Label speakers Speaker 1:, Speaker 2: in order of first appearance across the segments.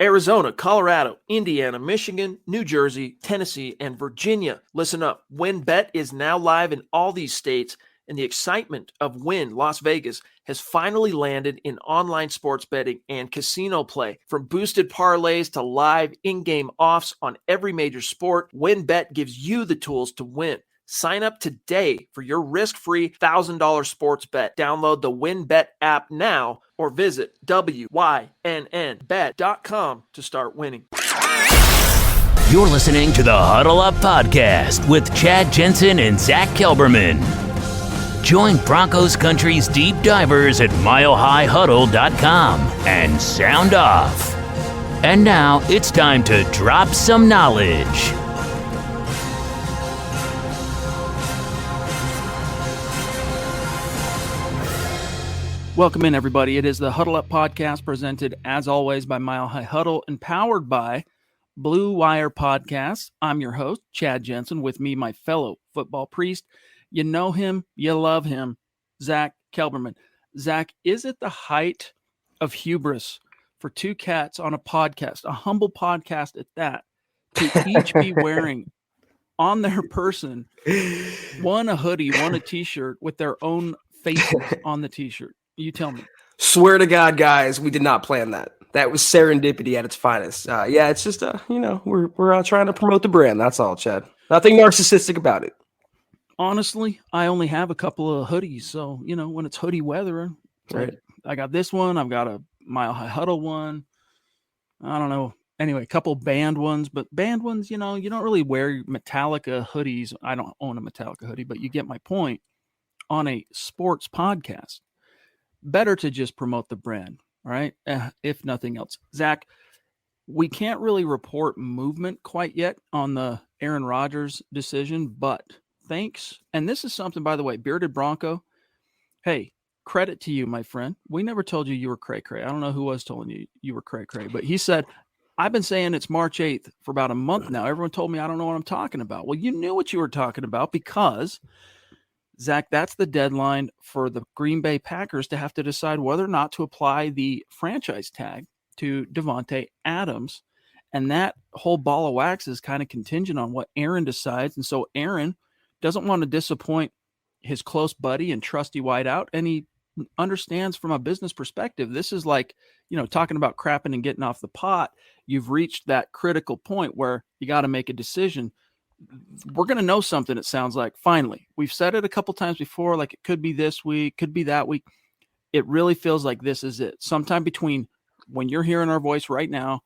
Speaker 1: Arizona, Colorado, Indiana, Michigan, New Jersey, Tennessee, and Virginia. Listen up. WynnBET is now live in all these states, and the excitement of Wynn Las Vegas has finally landed in online sports betting and casino play. From boosted parlays to live in-game offs on every major sport, WynnBET gives you the tools to win. Sign up today for your risk-free $1,000 sports bet. Download the WynnBET app now or visit wynnbet.com to start winning.
Speaker 2: You're listening to the Huddle Up Podcast with Chad Jensen and Zack Kelberman. Join Broncos Country's deep divers at milehighhuddle.com and sound off. And now it's time to drop some knowledge.
Speaker 3: Welcome in, everybody. It is the Huddle Up Podcast, presented, as always, by Mile High Huddle and powered by Blue Wire Podcasts. I'm your host, Chad Jensen. With me, my fellow football priest. You know him, you love him, Zack Kelberman. Zack, is it the height of hubris for two cats on a podcast, a humble podcast at that, to each be wearing on their person, one a hoodie, one a t-shirt with their own faces on the t-shirt? You tell me.
Speaker 4: Swear to God, guys, we did not plan that. That was serendipity at its finest. Yeah, it's just, we're trying to promote the brand. That's all, Chad. Nothing narcissistic about it.
Speaker 3: Honestly, I only have a couple of hoodies. So, when it's hoodie weather,
Speaker 4: right.
Speaker 3: I got this one. I've got a Mile High Huddle one. I don't know. Anyway, a couple band ones. But band ones, you don't really wear Metallica hoodies. I don't own a Metallica hoodie, but you get my point. On a sports podcast, better to just promote the brand, all right? If nothing else. Zack, we can't really report movement quite yet on the Aaron Rodgers decision, but thanks. And this is something, by the way, Bearded Bronco. Hey, credit to you, my friend. We never told you were cray-cray. I don't know who was telling you were cray-cray, but he said, I've been saying it's March 8th for about a month now. Everyone told me I don't know what I'm talking about. Well, you knew what you were talking about because, Zack, that's the deadline for the Green Bay Packers to have to decide whether or not to apply the franchise tag to Davante Adams. And that whole ball of wax is kind of contingent on what Aaron decides. And so Aaron doesn't want to disappoint his close buddy and trusty wideout. And he understands from a business perspective, this is like, talking about crapping and getting off the pot. You've reached that critical point where you got to make a decision. We're going to know something, it sounds like, finally. We've said it a couple times before, like it could be this week, could be that week. It really feels like this is it. Sometime between when you're hearing our voice right now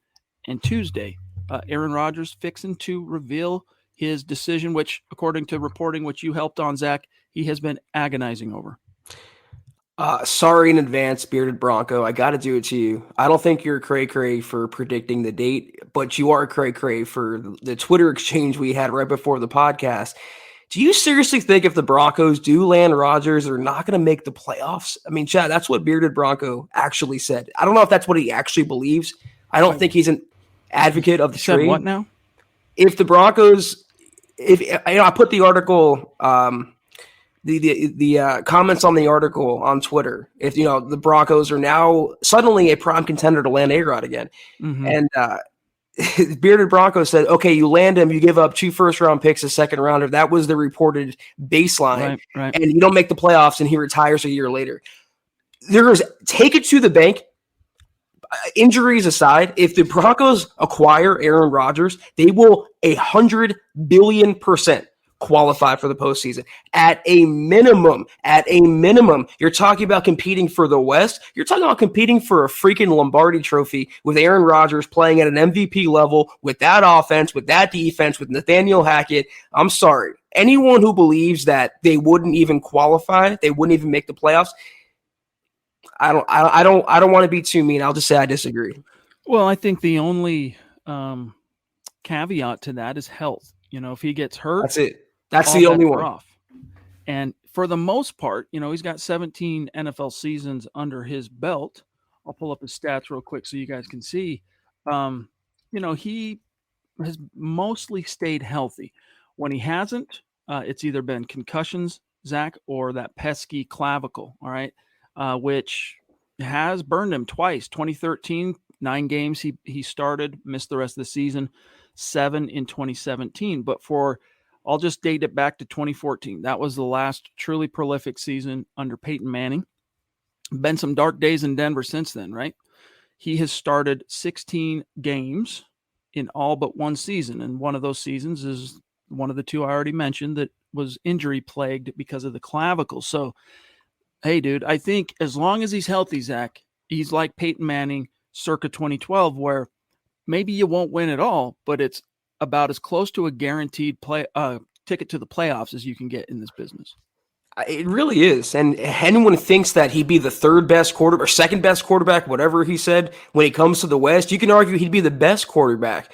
Speaker 3: and Tuesday, Aaron Rodgers fixing to reveal his decision, which, according to reporting, which you helped on, Zack, he has been agonizing over.
Speaker 4: Sorry in advance, Bearded Bronco. I got to do it to you. I don't think you're cray-cray for predicting the date, but you are cray-cray for the Twitter exchange we had right before the podcast. Do you seriously think if the Broncos do land Rodgers, they're not going to make the playoffs? I mean, Chad, that's what Bearded Bronco actually said. I don't know if that's what he actually believes. I don't think he's an advocate of the trade.
Speaker 3: Said what now?
Speaker 4: If the Broncos, I put the article, the comments on the article on Twitter, if the Broncos are now suddenly a prime contender to land A-Rod again. Mm-hmm. And Bearded Bronco said, okay, you land him, you give up 2 first-round picks, a second rounder. That was the reported baseline. Right. And you don't make the playoffs and he retires a year later. Take it to the bank. Injuries aside, if the Broncos acquire Aaron Rodgers, they will 100 billion% qualify for the postseason. At a minimum, you're talking about competing for the West. You're talking about competing for a freaking Lombardi trophy with Aaron Rodgers playing at an MVP level with that offense, with that defense, with Nathaniel Hackett. I'm sorry. Anyone who believes that they wouldn't even qualify, they wouldn't even make the playoffs, I don't want to be too mean. I'll just say I disagree.
Speaker 3: Well, I think the only caveat to that is health. If he gets hurt,
Speaker 4: that's it. That's the only one.
Speaker 3: Off. And for the most part, he's got 17 NFL seasons under his belt. I'll pull up his stats real quick so you guys can see. He has mostly stayed healthy. When he hasn't, it's either been concussions, Zack, or that pesky clavicle, all right, which has burned him twice, 2013 9 games he started, missed the rest of the season, 7 in 2017. But I'll just date it back to 2014. That was the last truly prolific season under Peyton Manning. Been some dark days in Denver since then, right? He has started 16 games in all but one season. And one of those seasons is one of the two I already mentioned that was injury plagued because of the clavicle. So, hey, dude, I think as long as he's healthy, Zach, he's like Peyton Manning circa 2012, where maybe you won't win at all, but it's about as close to a guaranteed ticket to the playoffs as you can get in this business.
Speaker 4: It really is. And anyone thinks that he'd be the third best quarterback or second best quarterback, whatever he said, when it comes to the West, you can argue he'd be the best quarterback.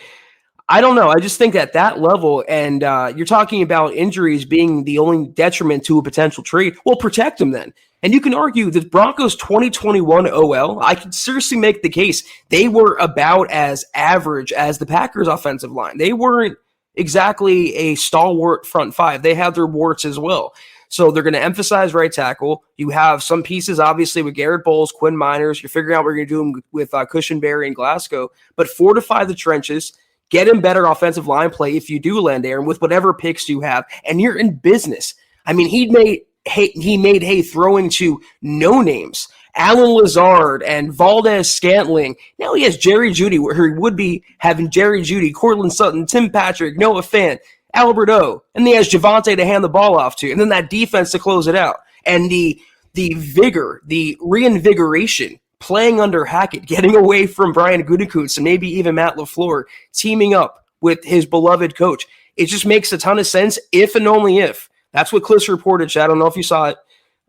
Speaker 4: I don't know. I just think at that level, and you're talking about injuries being the only detriment to a potential trade, well, protect him then. And you can argue that Broncos 2021 OL, I could seriously make the case they were about as average as the Packers offensive line. They weren't exactly a stalwart front five. They had their warts as well. So they're going to emphasize right tackle. You have some pieces, obviously, with Garrett Bowles, Quinn Miners. You're figuring out what you're going to do with Cushenberry and Glasgow. But fortify the trenches. Get him better offensive line play if you do land Aaron with whatever picks you have. And you're in business. I mean, he made hay throwing to no names. Alan Lazard and Valdez Scantling. Now he has Jerry Jeudy, where he would be having Jerry Jeudy, Cortland Sutton, Tim Patrick, Noah Fant, Albert O, and he has Javonte to hand the ball off to, and then that defense to close it out. And the vigor, the reinvigoration, playing under Hackett, getting away from Brian Gutekunst and maybe even Matt LaFleur, teaming up with his beloved coach. It just makes a ton of sense if and only if. That's what Cliffs reported, Chad. I don't know if you saw it.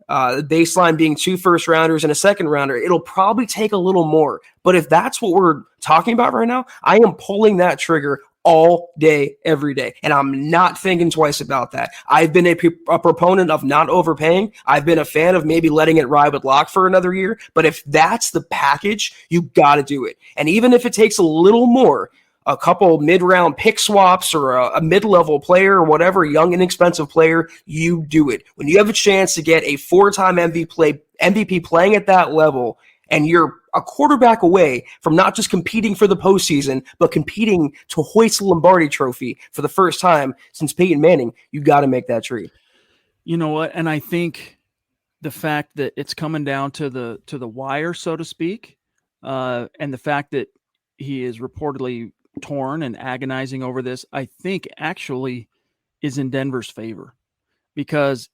Speaker 4: The baseline being 2 first-rounders and a second-rounder. It'll probably take a little more. But if that's what we're talking about right now, I am pulling that trigger all day, every day. And I'm not thinking twice about that. I've been a proponent of not overpaying. I've been a fan of maybe letting it ride with Locke for another year. But if that's the package, you got to do it. And even if it takes a little more, a couple mid-round pick swaps or a mid-level player or whatever, young, inexpensive player, you do it. When you have a chance to get a 4-time MVP playing at that level, and you're a quarterback away from not just competing for the postseason, but competing to hoist the Lombardi Trophy for the first time since Peyton Manning, you got to make that trade.
Speaker 3: You know what? And I think the fact that it's coming down to the wire, so to speak, and the fact that he is reportedly torn and agonizing over this, I think actually is in Denver's favor. Because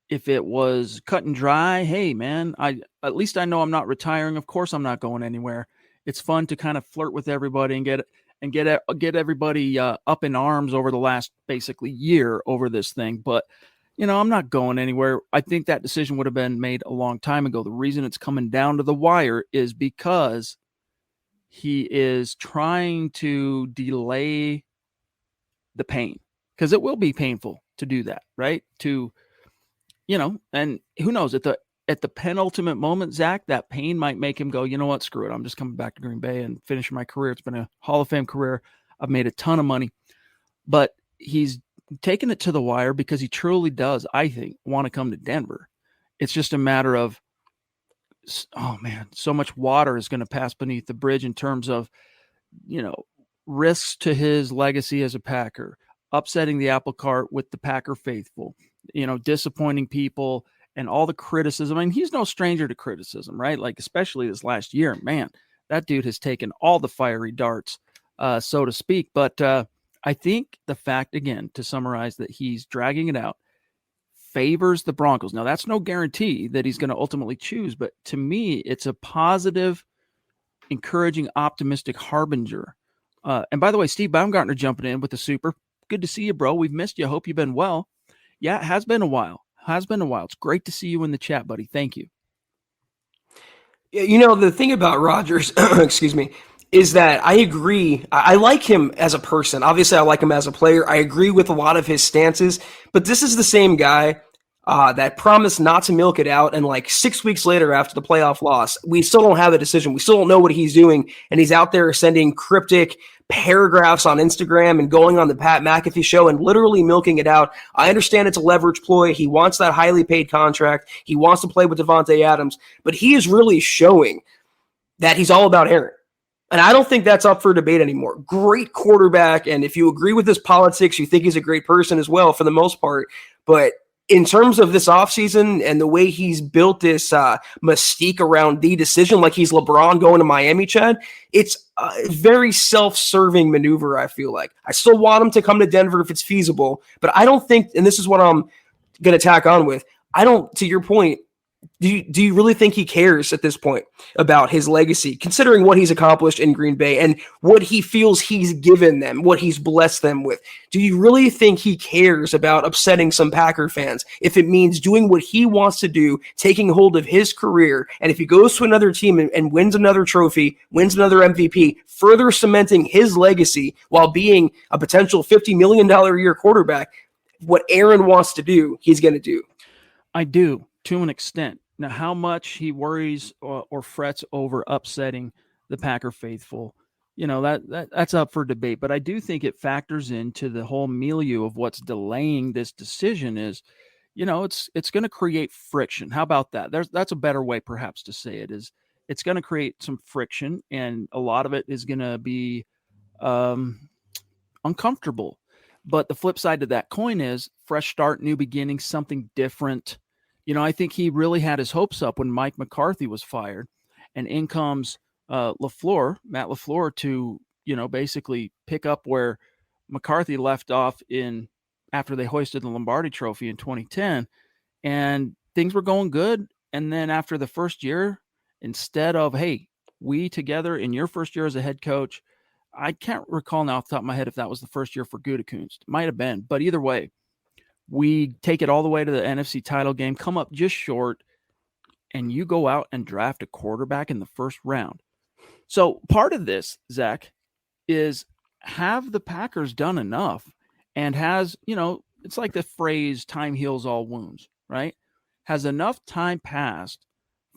Speaker 3: if it was cut and dry, hey man, at least I know I'm not retiring. Of course I'm not going anywhere. It's fun to kind of flirt with everybody and get everybody up in arms over the last basically year over this thing. But I'm not going anywhere. I think that decision would have been made a long time ago. The reason it's coming down to the wire is because he is trying to delay the pain, because it will be painful to do that, right? And who knows, at the penultimate moment, Zach, that pain might make him go, you know what, screw it. I'm just coming back to Green Bay and finishing my career. It's been a Hall of Fame career. I've made a ton of money, but he's taking it to the wire because he truly does, I think, want to come to Denver. It's just a matter of, oh man, so much water is going to pass beneath the bridge in terms of, risks to his legacy as a Packer, upsetting the apple cart with the Packer faithful, disappointing people and all the criticism. I mean, he's no stranger to criticism, right? Like, especially this last year, man, that dude has taken all the fiery darts, so to speak. But I think the fact, again, to summarize, that he's dragging it out favors the Broncos. Now, that's no guarantee that he's going to ultimately choose, but to me, it's a positive, encouraging, optimistic harbinger. And by the way, Steve Baumgartner jumping in with the super. Good to see you, bro. We've missed you. Hope you've been well. Yeah, it has been a while. It's great to see you in the chat, buddy. Thank you.
Speaker 4: Yeah, the thing about Rodgers, excuse me, is that I agree. I like him as a person. Obviously, I like him as a player. I agree with a lot of his stances, but this is the same guy that promised not to milk it out, and like 6 weeks later after the playoff loss, we still don't have a decision. We still don't know what he's doing, and he's out there sending cryptic paragraphs on Instagram and going on the Pat McAfee show and literally milking it out. I understand it's a leverage ploy. He wants that highly paid contract. He wants to play with Devontae Adams, but he is really showing that he's all about Aaron. And I don't think that's up for debate anymore. Great quarterback. And if you agree with his politics, you think he's a great person as well for the most part. But in terms of this offseason and the way he's built this mystique around the decision, like he's LeBron going to Miami, Chad, it's a very self-serving maneuver, I feel like. I still want him to come to Denver if it's feasible. But I don't think, and this is what I'm going to tack on with, I don't, to your point, do you really think he cares at this point about his legacy, considering what he's accomplished in Green Bay and what he feels he's given them, what he's blessed them with? Do you really think he cares about upsetting some Packer fans if it means doing what he wants to do, taking hold of his career, and if he goes to another team and wins another trophy, wins another MVP, further cementing his legacy while being a potential $50 million a year quarterback, what Aaron wants to do, he's going to do?
Speaker 3: I do, to an extent. Now, how much he worries or frets over upsetting the Packer faithful, that's up for debate. But I do think it factors into the whole milieu of what's delaying this decision is, it's going to create friction. How about that? That's a better way perhaps to say it is it's going to create some friction, and a lot of it is going to be uncomfortable. But the flip side to that coin is fresh start, new beginnings, something different. I think he really had his hopes up when Mike McCarthy was fired, and in comes Matt LaFleur to, basically pick up where McCarthy left off after they hoisted the Lombardi Trophy in 2010, and things were going good. And then after the first year, instead of, hey, we together in your first year as a head coach, I can't recall now off the top of my head if that was the first year for Gutekunst. Might have been, but either way, we take it all the way to the NFC title game, come up just short, and you go out and draft a quarterback in the first round. So part of this, Zach, is have the Packers done enough and has, it's like the phrase time heals all wounds, right? Has enough time passed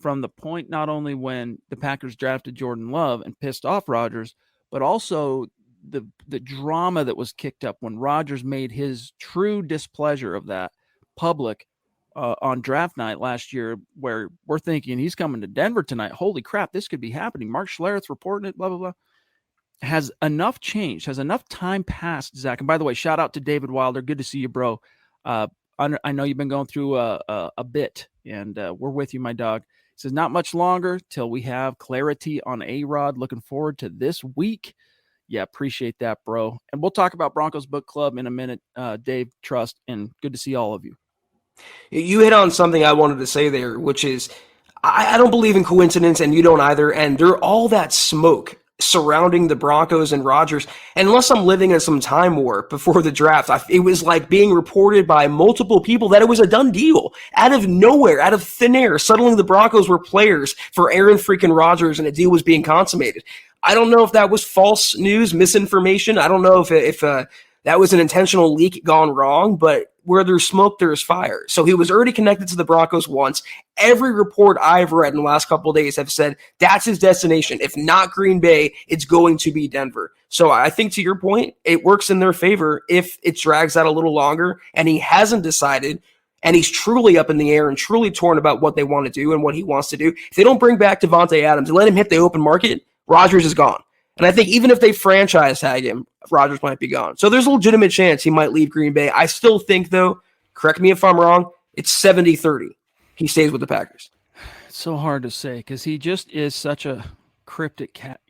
Speaker 3: from the point not only when the Packers drafted Jordan Love and pissed off Rodgers, but also the drama that was kicked up when Rodgers made his true displeasure of that public on draft night last year, where we're thinking he's coming to Denver tonight. Holy crap, this could be happening. Mark Schlereth's reporting it, blah, blah, blah. Has enough changed, has enough time passed, Zach. And by the way, shout out to David Wilder. Good to see you, bro. I know you've been going through a bit, and we're with you, my dog. He says, not much longer till we have clarity on A-Rod. Looking forward to this week. Yeah, appreciate that, bro. And we'll talk about Broncos Book Club in a minute, Dave, trust, and good to see all of you.
Speaker 4: You hit on something I wanted to say there, which is I don't believe in coincidence, and you don't either, and there all that smoke surrounding the Broncos and Rodgers. And unless I'm living in some time warp before the draft, it was like being reported by multiple people that it was a done deal. Out of nowhere, out of thin air, suddenly the Broncos were players for Aaron freaking Rodgers, and a deal was being consummated. I don't know if that was false news, misinformation. I don't know if that was an intentional leak gone wrong, but where there's smoke, there's fire. So he was already connected to the Broncos once. Every report I've read in the last couple of days have said that's his destination. If not Green Bay, it's going to be Denver. So I think, to your point, it works in their favor if it drags out a little longer and he hasn't decided, and he's truly up in the air and truly torn about what they want to do and what he wants to do. If they don't bring back Devontae Adams and let him hit the open market, Rodgers is gone. And I think even if they franchise tag him, Rodgers might be gone. So there's a legitimate chance he might leave Green Bay. I still think, though, correct me if I'm wrong, it's 70-30. He stays with the Packers.
Speaker 3: It's so hard to say because he just is such a cryptic cat,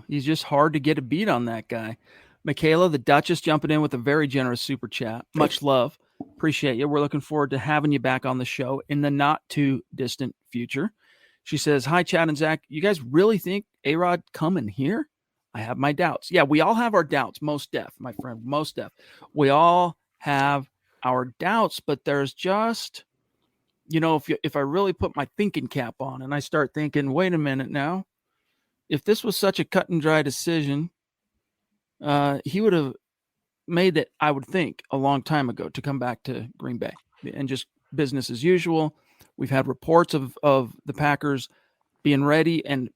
Speaker 3: He's just hard to get a beat on that guy. Michaela, the Duchess, jumping in with a very generous super chat. Much love. Appreciate you. We're looking forward to having you back on the show in the not-too-distant future. She says, hi, Chad and Zach. You guys really think A-Rod coming here? I have my doubts. Yeah, we all have our doubts. Most deaf, my friend, most deaf. We all have our doubts, but there's just, if I really put my thinking cap on and I start thinking, wait a minute now, if this was such a cut and dry decision, he would have made it, I would think, a long time ago to come back to Green Bay and just business as usual. We've had reports of the Packers being ready, and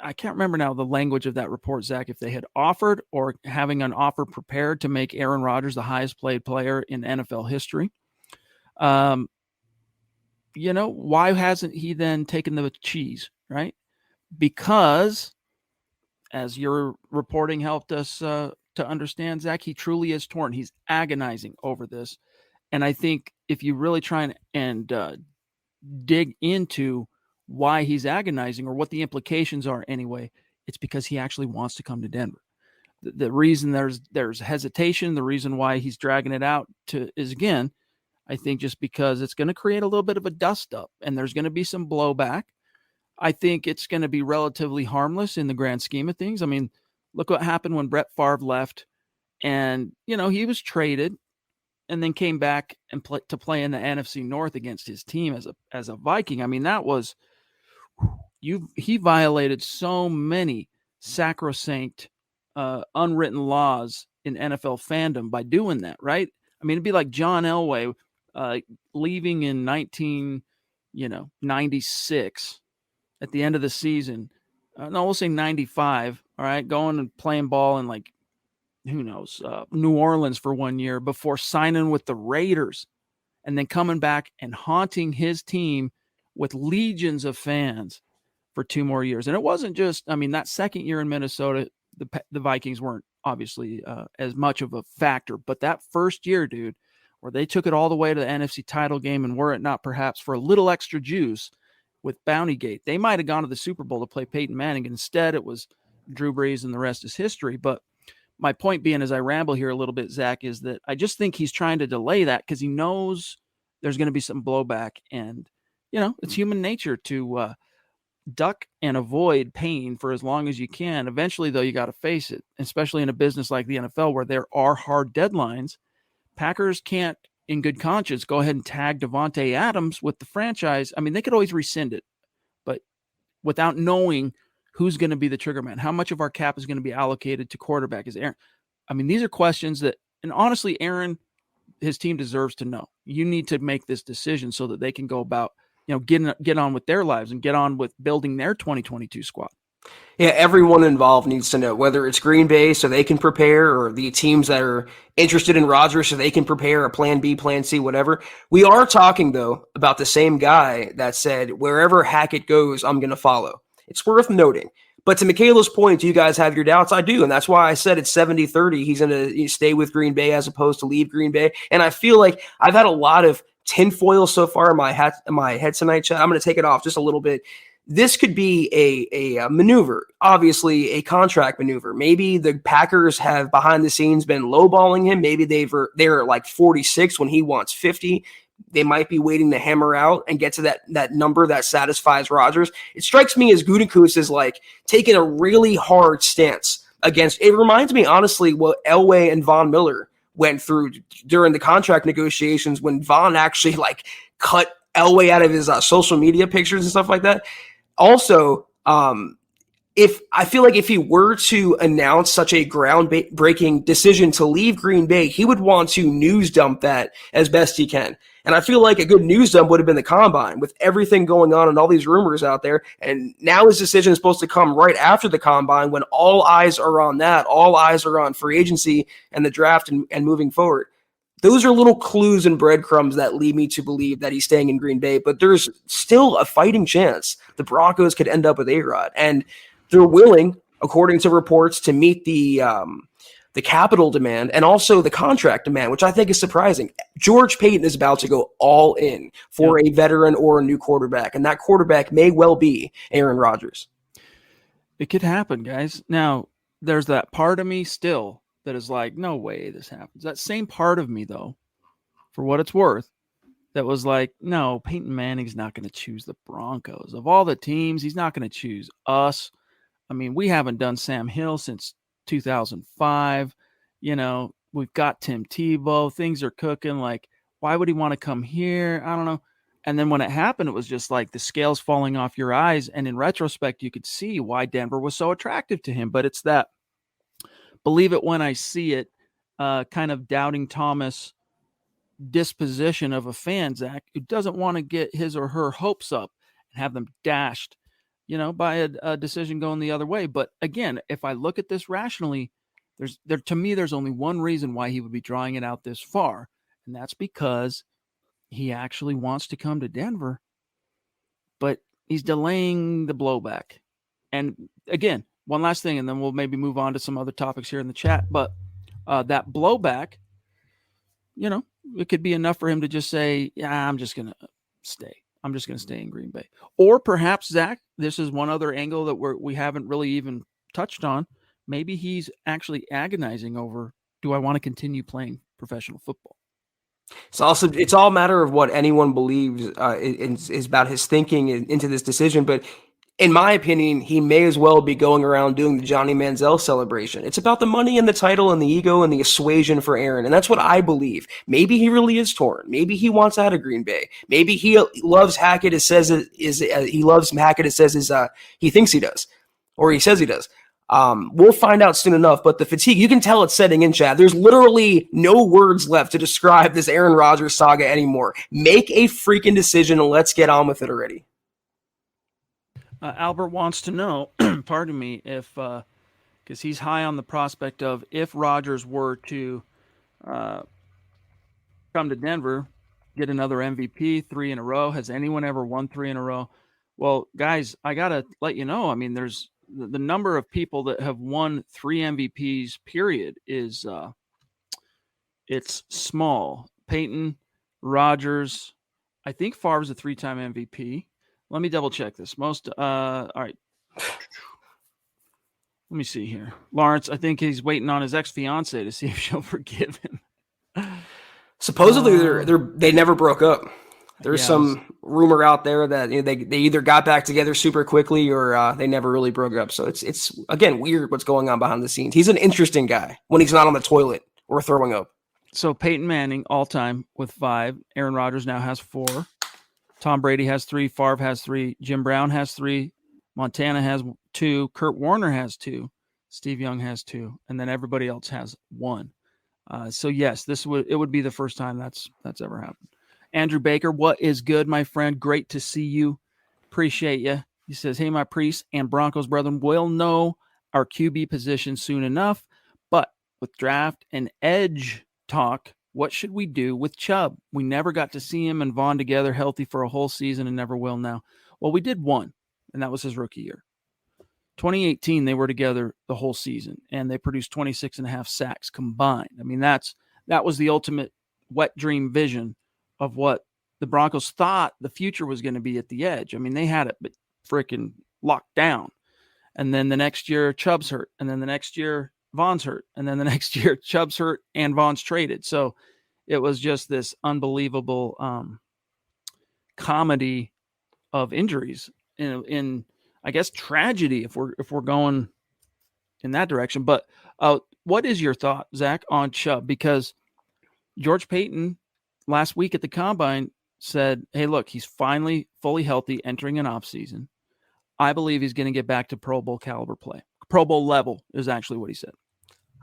Speaker 3: I can't remember now the language of that report, Zach, if they had offered or having an offer prepared to make Aaron Rodgers the highest paid player in NFL history. Why hasn't he then taken the cheese, right? Because as your reporting helped us to understand, Zach, he truly is torn. He's agonizing over this. And I think if you really try and dig into why he's agonizing or what the implications are anyway, it's because he actually wants to come to Denver. The reason there's hesitation, the reason why he's dragging it out is, again, I think just because it's going to create a little bit of a dust up and there's going to be some blowback. I think it's going to be relatively harmless in the grand scheme of things. I mean, look what happened when Brett Favre left and, he was traded and then came back and to play in the NFC North against his team as a Viking. I mean, that was, he violated so many sacrosanct, unwritten laws in NFL fandom by doing that, right? I mean, it'd be like John Elway leaving in 1996 at the end of the season. We'll say 95. All right, going and playing ball in who knows, New Orleans for 1 year before signing with the Raiders, and then coming back and haunting his team with legions of fans for 2 more years. And it wasn't just, that second year in Minnesota, the Vikings weren't obviously as much of a factor, but that first year, dude, where they took it all the way to the NFC title game, and were it not perhaps for a little extra juice with Bountygate, they might have gone to the Super Bowl to play Peyton Manning. Instead, it was Drew Brees, and the rest is history. But my point being, as I ramble here a little bit, Zach, is that I just think he's trying to delay that because he knows there's going to be some blowback. And, it's human nature to duck and avoid pain for as long as you can. Eventually, though, you got to face it, especially in a business like the NFL where there are hard deadlines. Packers can't, in good conscience, go ahead and tag Devontae Adams with the franchise. I mean, they could always rescind it, but without knowing who's going to be the trigger man, how much of our cap is going to be allocated to quarterback is Aaron. I mean, these are questions that, and honestly, Aaron, his team deserves to know. You need to make this decision so that they can go about, get on with their lives and get on with building their 2022 squad.
Speaker 4: Yeah, everyone involved needs to know, whether it's Green Bay so they can prepare, or the teams that are interested in Rodgers so they can prepare a plan B, plan C, whatever. We are talking, though, about the same guy that said, wherever Hackett goes, I'm going to follow. It's worth noting. But to Michaela's point, do you guys have your doubts? I do, and that's why I said it's 70-30. He's going to stay with Green Bay as opposed to leave Green Bay. And I feel like I've had a lot of tinfoil so far in my head tonight, Chad. I'm going to take it off just a little bit. This could be a maneuver, obviously a contract maneuver. Maybe the Packers have behind the scenes been lowballing him. Maybe they're like 46 when he wants 50. They might be waiting to hammer out and get to that number that satisfies Rodgers. It strikes me as Gutekunst is like taking a really hard stance against. It reminds me, honestly, what Elway and Von Miller went through during the contract negotiations when Von actually cut Elway out of his social media pictures and stuff like that. Also, if he were to announce such a groundbreaking decision to leave Green Bay, he would want to news dump that as best he can. And I feel like a good news dump would have been the combine with everything going on and all these rumors out there. And now his decision is supposed to come right after the combine when all eyes are on that. All eyes are on free agency and the draft and moving forward. Those are little clues and breadcrumbs that lead me to believe that he's staying in Green Bay, but there's still a fighting chance the Broncos could end up with A-Rod. And they're willing, according to reports, to meet the capital demand and also the contract demand, which I think is surprising. George Paton is about to go all in for a veteran or a new quarterback, and that quarterback may well be Aaron Rodgers.
Speaker 3: It could happen, guys. Now, there's that part of me still that is like, no way this happens. That same part of me, though, for what it's worth, that was like, no, Peyton Manning's not going to choose the Broncos. Of all the teams, he's not going to choose us. I mean, we haven't done Sam Hill since 2005. We've got Tim Tebow. Things are cooking. Like, why would he want to come here? I don't know. And then when it happened, it was just like the scales falling off your eyes. And in retrospect, you could see why Denver was so attractive to him. But it's that believe it when I see it kind of doubting Thomas disposition of a fan, Zach, who doesn't want to get his or her hopes up and have them dashed, by a decision going the other way. But again, if I look at this rationally, to me, there's only one reason why he would be drawing it out this far. And that's because he actually wants to come to Denver, but he's delaying the blowback. And again, one last thing, and then we'll maybe move on to some other topics here in the chat. But that blowback, it could be enough for him to just say, yeah, I'm just going to stay. I'm just going to stay in Green Bay. Or perhaps, Zach, this is one other angle that we haven't really even touched on. Maybe he's actually agonizing over, do I want to continue playing professional football?
Speaker 4: It's all a matter of what anyone believes is about his thinking into this decision. But in my opinion, he may as well be going around doing the Johnny Manziel celebration. It's about the money and the title and the ego and the assuasion for Aaron. And that's what I believe. Maybe he really is torn. Maybe he wants out of Green Bay. Maybe he loves Hackett as says he loves Hackett as says he thinks he does, or he says he does. We'll find out soon enough, but the fatigue, you can tell it's setting in, Chad. There's literally no words left to describe this Aaron Rodgers saga anymore. Make a freaking decision and let's get on with it already.
Speaker 3: Albert wants to know, pardon me, if because he's high on the prospect of if Rodgers were to come to Denver, get another MVP, 3 in a row. Has anyone ever won 3 in a row? Well, guys, I got to let you know, I mean, there's the number of people that have won 3 MVPs, period, is it's small. Peyton, Rodgers, I think Favre's a 3-time MVP. Let me double check this. All right. Let me see here. Lawrence, I think he's waiting on his ex-fiance to see if she'll forgive him.
Speaker 4: Supposedly, they never broke up. There's some rumor out there that they either got back together super quickly or they never really broke up. So it's again weird what's going on behind the scenes. He's an interesting guy when he's not on the toilet or throwing up. So
Speaker 3: Peyton Manning all time with 5. Aaron Rodgers now has 4. Tom Brady has 3. Favre has 3. Jim Brown has 3. Montana has 2. Kurt Warner has 2. Steve Young has 2, and then everybody else has 1. So yes, it would be the first time that's ever happened. Andrew Baker, what is good, my friend? Great to see you. Appreciate you. He says, hey, my priest and Broncos brethren, will know our QB position soon enough, but with draft and edge talk, what should we do with Chubb? We never got to see him and Vaughn together healthy for a whole season and never will now. Well, we did one, and that was his rookie year. 2018, they were together the whole season, and they produced 26.5 sacks combined. I mean, that was the ultimate wet dream vision of what the Broncos thought the future was going to be at the edge. I mean, they had it but freaking locked down. And then the next year, Chubb's hurt. And then the next year, Vaughn's hurt. And then the next year, Chubb's hurt and Vaughn's traded. So it was just this unbelievable comedy of injuries in I guess, tragedy if we're going in that direction. But what is your thought, Zach, on Chubb? Because George Payton last week at the Combine said, hey, look, he's finally fully healthy entering an offseason. I believe he's going to get back to Pro Bowl caliber play. Pro Bowl level is actually what he said.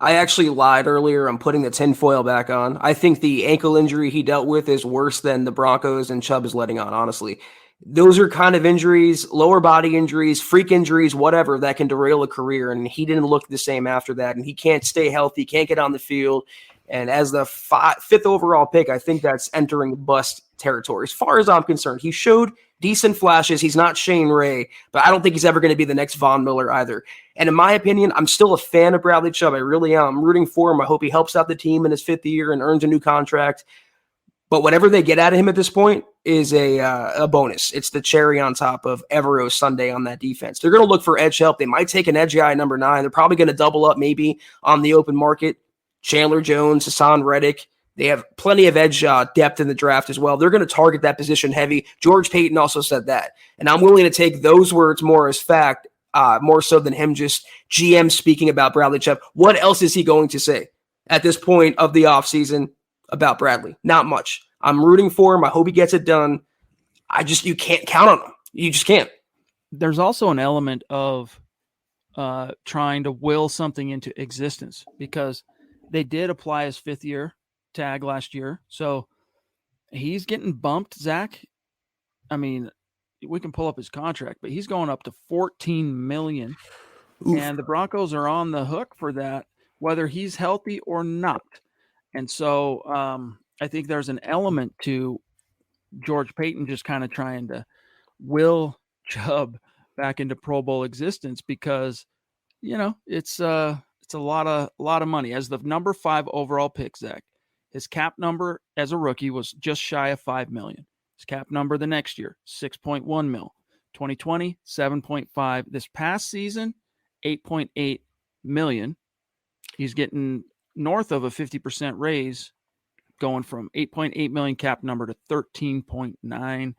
Speaker 4: I actually lied earlier. I'm putting the tinfoil back on. I think the ankle injury he dealt with is worse than the Broncos and Chubb is letting on, honestly. Those are kind of injuries, lower body injuries, freak injuries, whatever, that can derail a career. And he didn't look the same after that. And he can't stay healthy, can't get on the field. And as the 5th overall pick, I think that's entering bust territory. As far as I'm concerned, he showed decent flashes. He's not Shane Ray, but I don't think he's ever going to be the next Von Miller either. And in my opinion, I'm still a fan of Bradley Chubb. I really am. I'm rooting for him. I hope he helps out the team in his 5th year and earns a new contract. But whatever they get out of him at this point is a bonus. It's the cherry on top of Evero's Sunday on that defense. They're going to look for edge help. They might take an edge guy at number 9. They're probably going to double up maybe on the open market. Chandler Jones, Hassan Reddick. They have plenty of edge depth in the draft as well. They're going to target that position heavy. George Payton also said that. And I'm willing to take those words more as fact, more so than him just GM speaking about Bradley Chubb. What else is he going to say at this point of the offseason about Bradley? Not much. I'm rooting for him. I hope he gets it done. You can't count on him. You just can't.
Speaker 3: There's also an element of trying to will something into existence because they did apply his 5th year tag last year. So he's getting bumped, Zach. I mean, we can pull up his contract, but he's going up to $14 million. Oof. And the Broncos are on the hook for that, whether he's healthy or not. And so I think there's an element to George Payton just kind of trying to will Chubb back into Pro Bowl existence because it's a lot of money. As the number 5 overall pick, Zach, his cap number as a rookie was just shy of $5 million. His cap number the next year, $6.1 million. 2020, $7.5. This past season, $8.8 million. He's getting north of a 50% raise, going from $8.8 million cap number to $13.9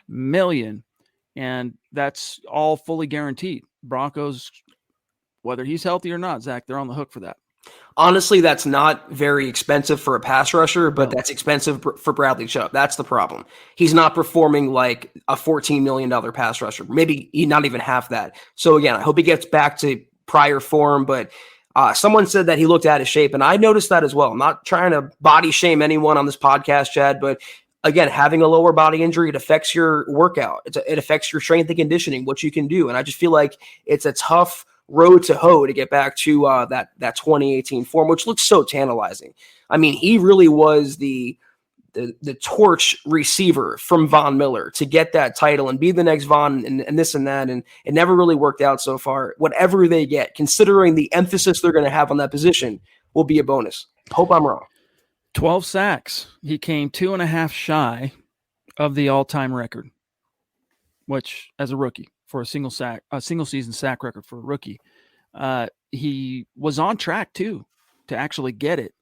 Speaker 3: million. And that's all fully guaranteed. Broncos, whether he's healthy or not, Zach, they're on the hook for that.
Speaker 4: Honestly, that's not very expensive for a pass rusher, but that's expensive for Bradley Chubb. That's the problem. He's not performing like a $14 million pass rusher, maybe not even half that. So again, I hope he gets back to prior form, but someone said that he looked out of shape, and I noticed that as well. I'm not trying to body shame anyone on this podcast, Chad, but again, having a lower body injury, it affects your workout. It affects your strength and conditioning, what you can do. And I just feel like it's a tough road to hoe to get back to that 2018 form, which looks so tantalizing. I mean, he really was the torch receiver from Von Miller to get that title and be the next Von and this and that. And it never really worked out so far. Whatever they get, considering the emphasis they're going to have on that position, will be a bonus. Hope I'm wrong.
Speaker 3: 12 sacks. He came 2.5 shy of the all-time record, which as a rookie for a single season sack record for a rookie. He was on track too to actually get it.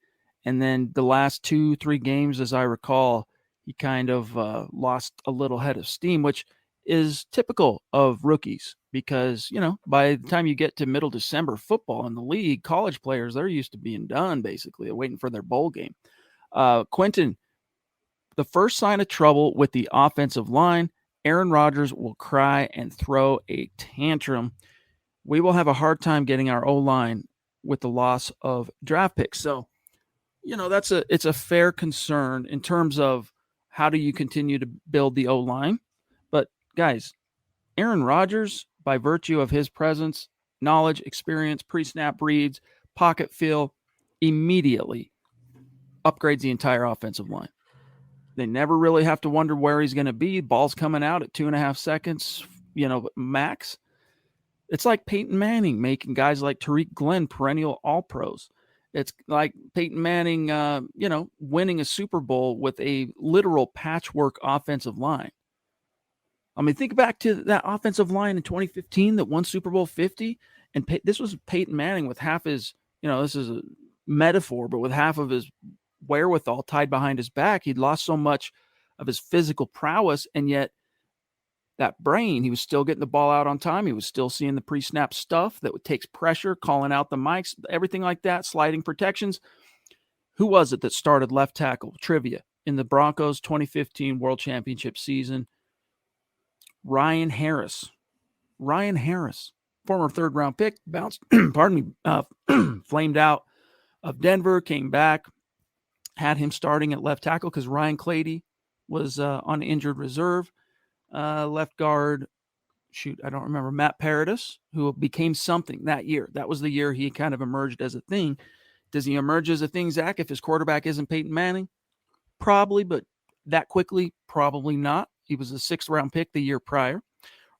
Speaker 3: And then the last 2-3 games, as I recall, he kind of lost a little head of steam, which is typical of rookies because, by the time you get to middle December football in the league, college players, they're used to being done basically, waiting for their bowl game. Quentin, the first sign of trouble with the offensive line, Aaron Rodgers will cry and throw a tantrum. We will have a hard time getting our O-line with the loss of draft picks. So, it's a fair concern in terms of how do you continue to build the O-line. But guys, Aaron Rodgers, by virtue of his presence, knowledge, experience, pre-snap reads, pocket feel, immediately upgrades the entire offensive line. They never really have to wonder where he's going to be. Ball's coming out at 2.5 seconds, max. It's like Peyton Manning making guys like Tariq Glenn perennial All-Pros. It's like Peyton Manning, winning a Super Bowl with a literal patchwork offensive line. I mean, think back to that offensive line in 2015 that won Super Bowl 50. And this was Peyton Manning with half his, this is a metaphor, but with half of his wherewithal tied behind his back. He'd lost so much of his physical prowess, and yet that brain, he was still getting the ball out on time. He was still seeing the pre-snap stuff that takes pressure, calling out the mics, everything like that, sliding protections. Who was it that started left tackle? Trivia. In the Broncos 2015 World Championship season, Ryan Harris, former third-round pick, bounced, flamed out of Denver, came back, had him starting at left tackle because Ryan Clady was on injured reserve. Left guard, I don't remember, Matt Paradis, who became something that year. That was the year he kind of emerged as a thing. Does he emerge as a thing, Zach, if his quarterback isn't Peyton Manning? Probably, but that quickly, probably not. He was a 6th-round pick the year prior.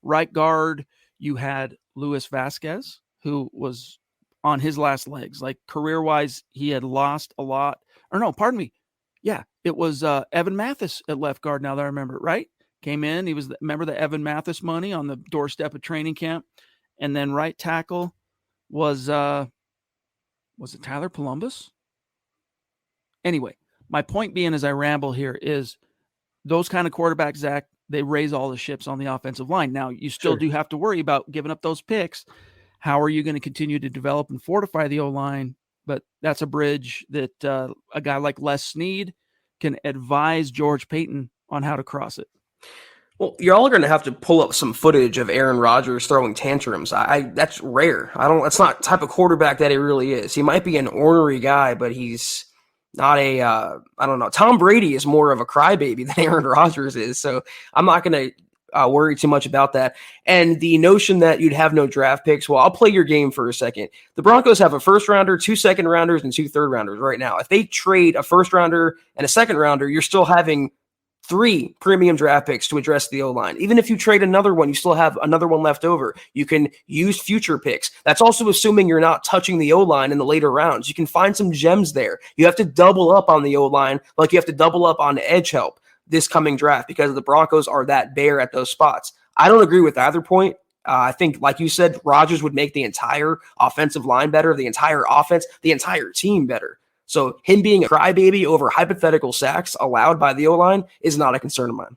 Speaker 3: Right guard, you had Luis Vasquez, who was on his last legs. Like career-wise, he had lost a lot. Or no, pardon me. Yeah, it was Evan Mathis at left guard, now that I remember it, right? Came in, he was, remember the Evan Mathis money on the doorstep of training camp? And then right tackle was it Tyler Columbus? Anyway, my point being as I ramble here is those kind of quarterbacks, Zach, they raise all the ships on the offensive line. Now, you still do have to worry about giving up those picks. How are you going to continue to develop and fortify the O-line? But that's a bridge that a guy like Les Snead can advise George Payton on how to cross it.
Speaker 4: Well, you're all going to have to pull up some footage of Aaron Rodgers throwing tantrums. That's rare. That's not the type of quarterback that he really is. He might be an ornery guy, but he's not I don't know. Tom Brady is more of a crybaby than Aaron Rodgers is. So I'm not going to worry too much about that. And the notion that you'd have no draft picks, well, I'll play your game for a second. The Broncos have a 1st-rounder, 2 second-rounders, and 2 third-rounders right now. If they trade a 1st-rounder and a 2nd-rounder, you're still having 3 premium draft picks to address the O-line. Even if you trade another one, you still have another one left over. You can use future picks. That's also assuming you're not touching the O-line in the later rounds. You can find some gems there. You have to double up on the O-line like you have to double up on edge help this coming draft because the Broncos are that bare at those spots. I don't agree with either point. I think, like you said, Rodgers would make the entire offensive line better, the entire offense, the entire team better. So him being a crybaby over hypothetical sacks allowed by the O-line is not a concern of mine.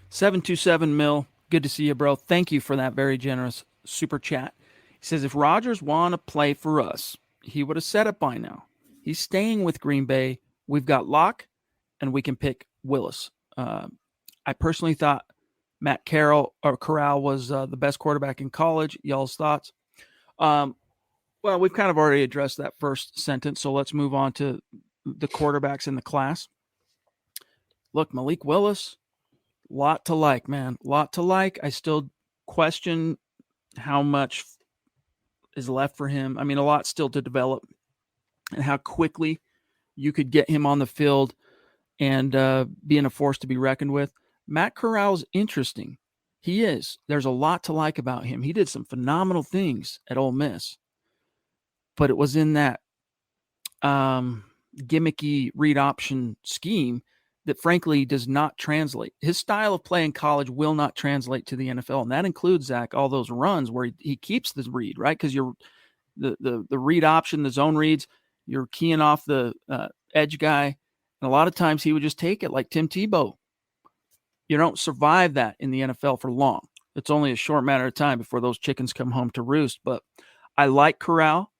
Speaker 3: 727 Mil, good to see you, bro. Thank you for that very generous super chat. He says, if Rodgers want to play for us, he would have said it by now. He's staying with Green Bay. We've got Locke, and we can pick Willis. I personally thought Matt Corral was the best quarterback in college. Y'all's thoughts? Well, we've kind of already addressed that first sentence, so let's move on to the quarterbacks in the class. Look, Malik Willis, lot to like, man. Lot to like. I still question how much is left for him. I mean, a lot still to develop and how quickly you could get him on the field and being a force to be reckoned with. Matt Corral's interesting. He is. There's a lot to like about him. He did some phenomenal things at Ole Miss, but it was in that gimmicky read option scheme that frankly does not translate. His style of play in college will not translate to the NFL, and that includes, Zach, all those runs where he keeps the read, right? Because you're the read option, the zone reads, you're keying off the edge guy, and a lot of times he would just take it like Tim Tebow. You don't survive that in the NFL for long. It's only a short matter of time before those chickens come home to roost. But I like Corral.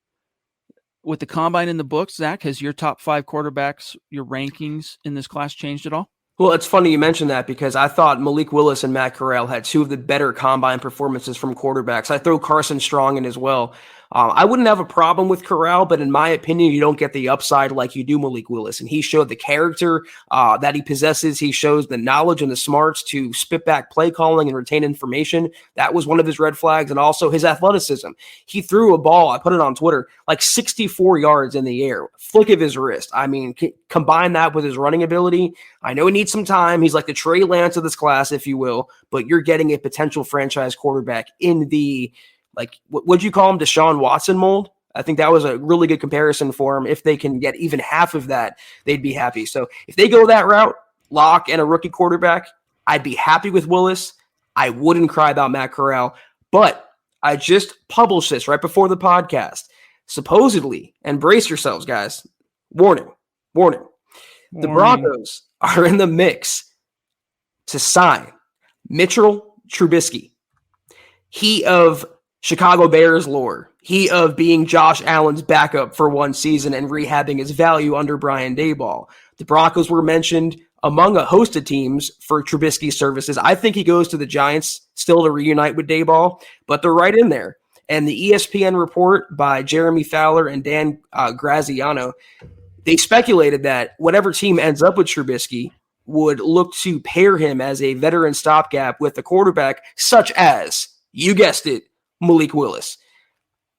Speaker 3: With the combine in the books, Zach, has your top 5 quarterbacks, your rankings in this class changed at all?
Speaker 4: Well, it's funny you mentioned that because I thought Malik Willis and Matt Corral had 2 of the better combine performances from quarterbacks. I throw Carson Strong in as well. I wouldn't have a problem with Corral, but in my opinion, you don't get the upside like you do Malik Willis. And he showed the character that he possesses. He shows the knowledge and the smarts to spit back play calling and retain information. That was one of his red flags. And also his athleticism. He threw a ball, I put it on Twitter, like 64 yards in the air. Flick of his wrist. I mean, combine that with his running ability. I know he needs some time. He's like the Trey Lance of this class, if you will, but you're getting a potential franchise quarterback in the, like, what'd you call him? Deshaun Watson mold? I think that was a really good comparison for him. If they can get even half of that, they'd be happy. So if they go that route, Locke and a rookie quarterback, I'd be happy with Willis. I wouldn't cry about Matt Corral, but I just published this right before the podcast. Supposedly, and brace yourselves, guys. Warning. The Broncos are in the mix to sign Mitchell Trubisky. He of Chicago Bears lore. He of being Josh Allen's backup for one season and rehabbing his value under Brian Daboll. The Broncos were mentioned among a host of teams for Trubisky's services. I think he goes to the Giants still to reunite with Daboll, but they're right in there. And the ESPN report by Jeremy Fowler and Dan Graziano, they speculated that whatever team ends up with Trubisky would look to pair him as a veteran stopgap with a quarterback such as, you guessed it, Malik Willis.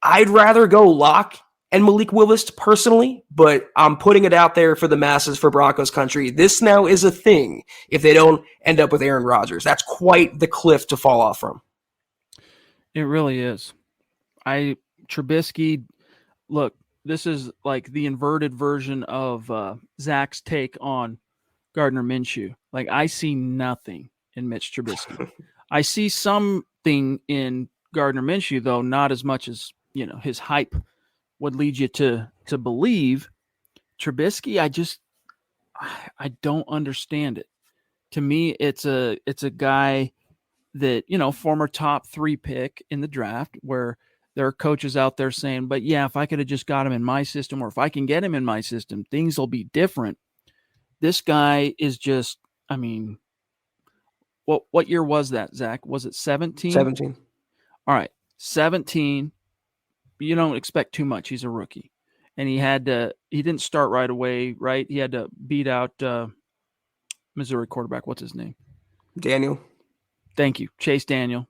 Speaker 4: I'd rather go Locke and Malik Willis personally, but I'm putting it out there for the masses for Broncos country. This now is a thing if they don't end up with Aaron Rodgers. That's quite the cliff to fall off from.
Speaker 3: It really is. Trubisky, look, this is like the inverted version of Zach's take on Gardner Minshew. Like, I see nothing in Mitch Trubisky. I see something in Gardner Minshew, though, not as much as, his hype would lead you to believe. Trubisky, I don't understand it. To me, it's a guy that, former top 3 pick in the draft, where there are coaches out there saying, but yeah, if I could have just got him in my system, or if I can get him in my system, things will be different. This guy is just, I mean, what year was that, Zach? Was it 17?
Speaker 4: 17.
Speaker 3: All right, 17. You don't expect too much. He's a rookie. And he didn't start right away, right? He had to beat out Missouri quarterback. What's his name?
Speaker 4: Daniel.
Speaker 3: Thank you. Chase Daniel.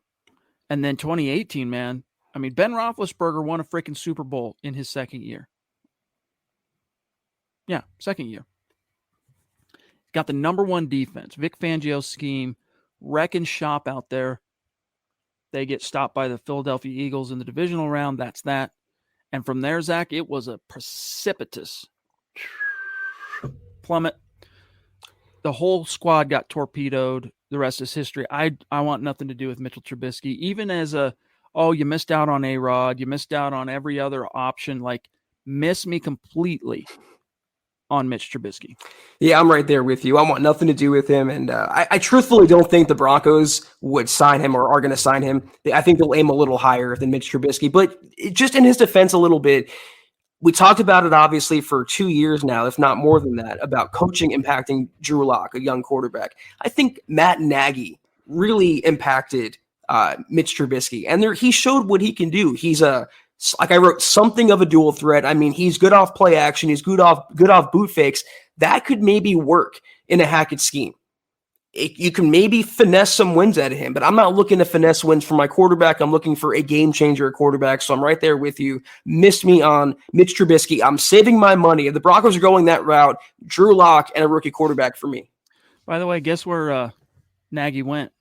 Speaker 3: And then 2018, man. I mean, Ben Roethlisberger won a freaking Super Bowl in his second year. Yeah, second year. Got the number one defense. Vic Fangio's scheme, wrecking shop out there. They get stopped by the Philadelphia Eagles in the divisional round. That's that. And from there, Zach, it was a precipitous plummet. The whole squad got torpedoed. The rest is history. I want nothing to do with Mitchell Trubisky. Even as you missed out on A-Rod. You missed out on every other option. Like, miss me completely on Mitch Trubisky.
Speaker 4: Yeah, I'm right there with you. I want nothing to do with him. And I truthfully don't think the Broncos would sign him or are going to sign him. I think they'll aim a little higher than Mitch Trubisky. But just in his defense a little bit, we talked about it obviously for 2 years now, if not more than that, about coaching impacting Drew Lock, a young quarterback. I think Matt Nagy really impacted Mitch Trubisky. And he showed what he can do. He's like I wrote, something of a dual threat. I mean, he's good off play action. He's good off boot fakes. That could maybe work in a Hackett scheme. You can maybe finesse some wins out of him, but I'm not looking to finesse wins for my quarterback. I'm looking for a game changer at quarterback. So I'm right there with you. Missed me on Mitch Trubisky. I'm saving my money. If the Broncos are going that route, Drew Lock and a rookie quarterback for me.
Speaker 3: By the way, guess where Nagy went?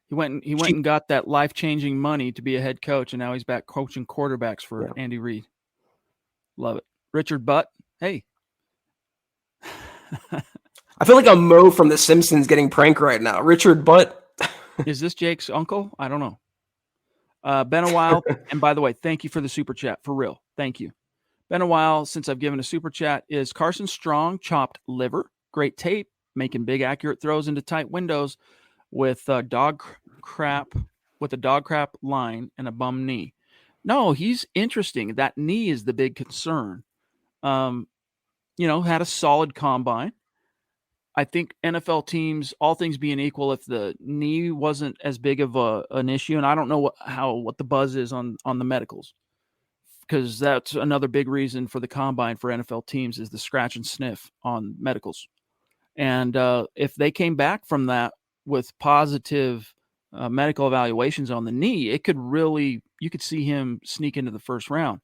Speaker 3: He went and got that life-changing money to be a head coach, and now he's back coaching quarterbacks for Andy Reid. Love it. Richard Butt, hey.
Speaker 4: I feel like I'm Mo from The Simpsons getting pranked right now. Richard Butt.
Speaker 3: Is this Jake's uncle? I don't know. Been a while. And by the way, thank you for the super chat. For real. Thank you. Been a while since I've given a super chat. Is Carson Strong chopped liver? Great tape. Making big accurate throws into tight windows with a dog crap line and a bum knee. No, he's interesting. That knee is the big concern. Had a solid combine. I think NFL teams, all things being equal, if the knee wasn't as big of an issue, and I don't know what the buzz is on the medicals, because that's another big reason for the combine for NFL teams is the scratch and sniff on medicals. And if they came back from that with positive medical evaluations on the knee, it could really, you could see him sneak into the first round.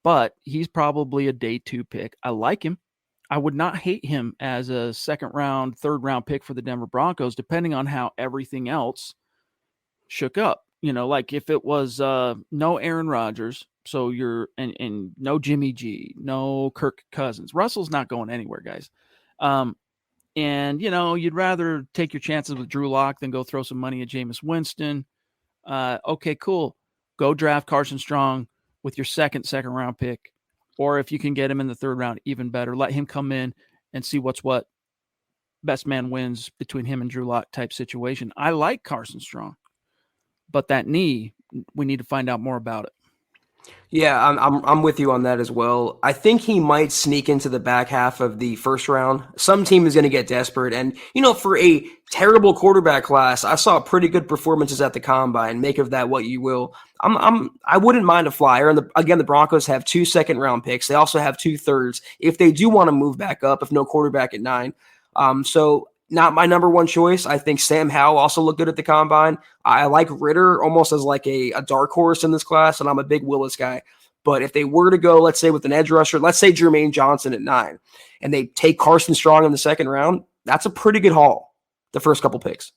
Speaker 3: But he's probably a day 2 pick. I like him. I would not hate him as a second round, third round pick for the Denver Broncos, depending on how everything else shook up. Like if it was no Aaron Rodgers, so and no Jimmy G, no Kirk Cousins. Russell's not going anywhere, guys. And, you'd rather take your chances with Drew Lock than go throw some money at Jameis Winston. Okay, cool. Go draft Carson Strong with your second round pick. Or if you can get him in the third round, even better. Let him come in and see what's what. Best man wins between him and Drew Lock type situation. I like Carson Strong. But that knee, we need to find out more about it.
Speaker 4: Yeah, I'm with you on that as well. I think he might sneak into the back half of the first round. Some team is going to get desperate. And, for a terrible quarterback class, I saw pretty good performances at the combine. Make of that what you will. I wouldn't mind a flyer. And the Broncos have 2 second-round picks. They also have 2 thirds if they do want to move back up, if no quarterback at 9. So not my number one choice. I think Sam Howell also looked good at the combine. I like Ritter almost as like a dark horse in this class, and I'm a big Willis guy. But if they were to go, let's say with an edge rusher, let's say Jermaine Johnson at 9, and they take Carson Strong in the second round, that's a pretty good haul, the first couple picks.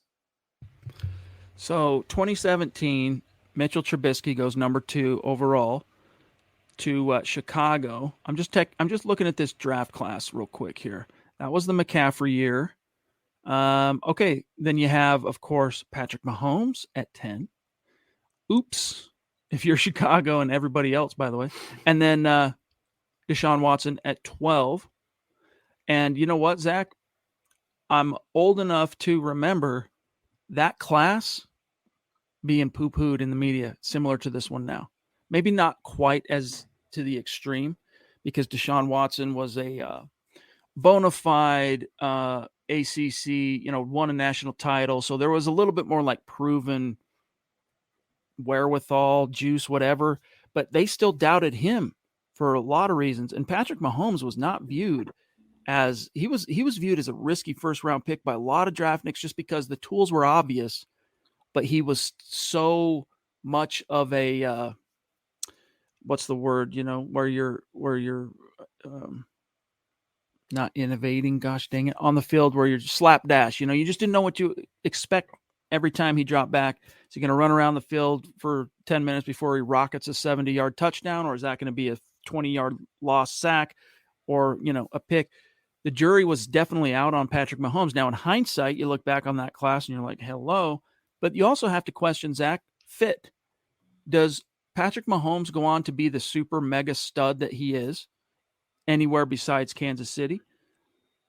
Speaker 3: So 2017, Mitchell Trubisky goes number 2 overall to Chicago. I'm just looking at this draft class real quick here. That was the McCaffrey year. Okay, then you have, of course, Patrick Mahomes at 10. Oops, if you're Chicago and everybody else, by the way. And then Deshaun Watson at 12. And you know what, Zach? I'm old enough to remember that class being poo-pooed in the media, similar to this one now. Maybe not quite as to the extreme, because Deshaun Watson was a bona fide ACC, won a national title. So there was a little bit more like proven wherewithal, juice, whatever. But they still doubted him for a lot of reasons. And Patrick Mahomes was not viewed as he was viewed as a risky first round pick by a lot of draftniks just because the tools were obvious. But he was so much of a what's the word? Where you're not innovating, gosh dang it, on the field where you're slapdash. You just didn't know what you expect every time he dropped back. Is he going to run around the field for 10 minutes before he rockets a 70-yard touchdown, or is that going to be a 20-yard lost sack or, a pick? The jury was definitely out on Patrick Mahomes. Now, in hindsight, you look back on that class and you're like, hello. But you also have to question, Zach, fit. Does Patrick Mahomes go on to be the super mega stud that he is anywhere besides Kansas City?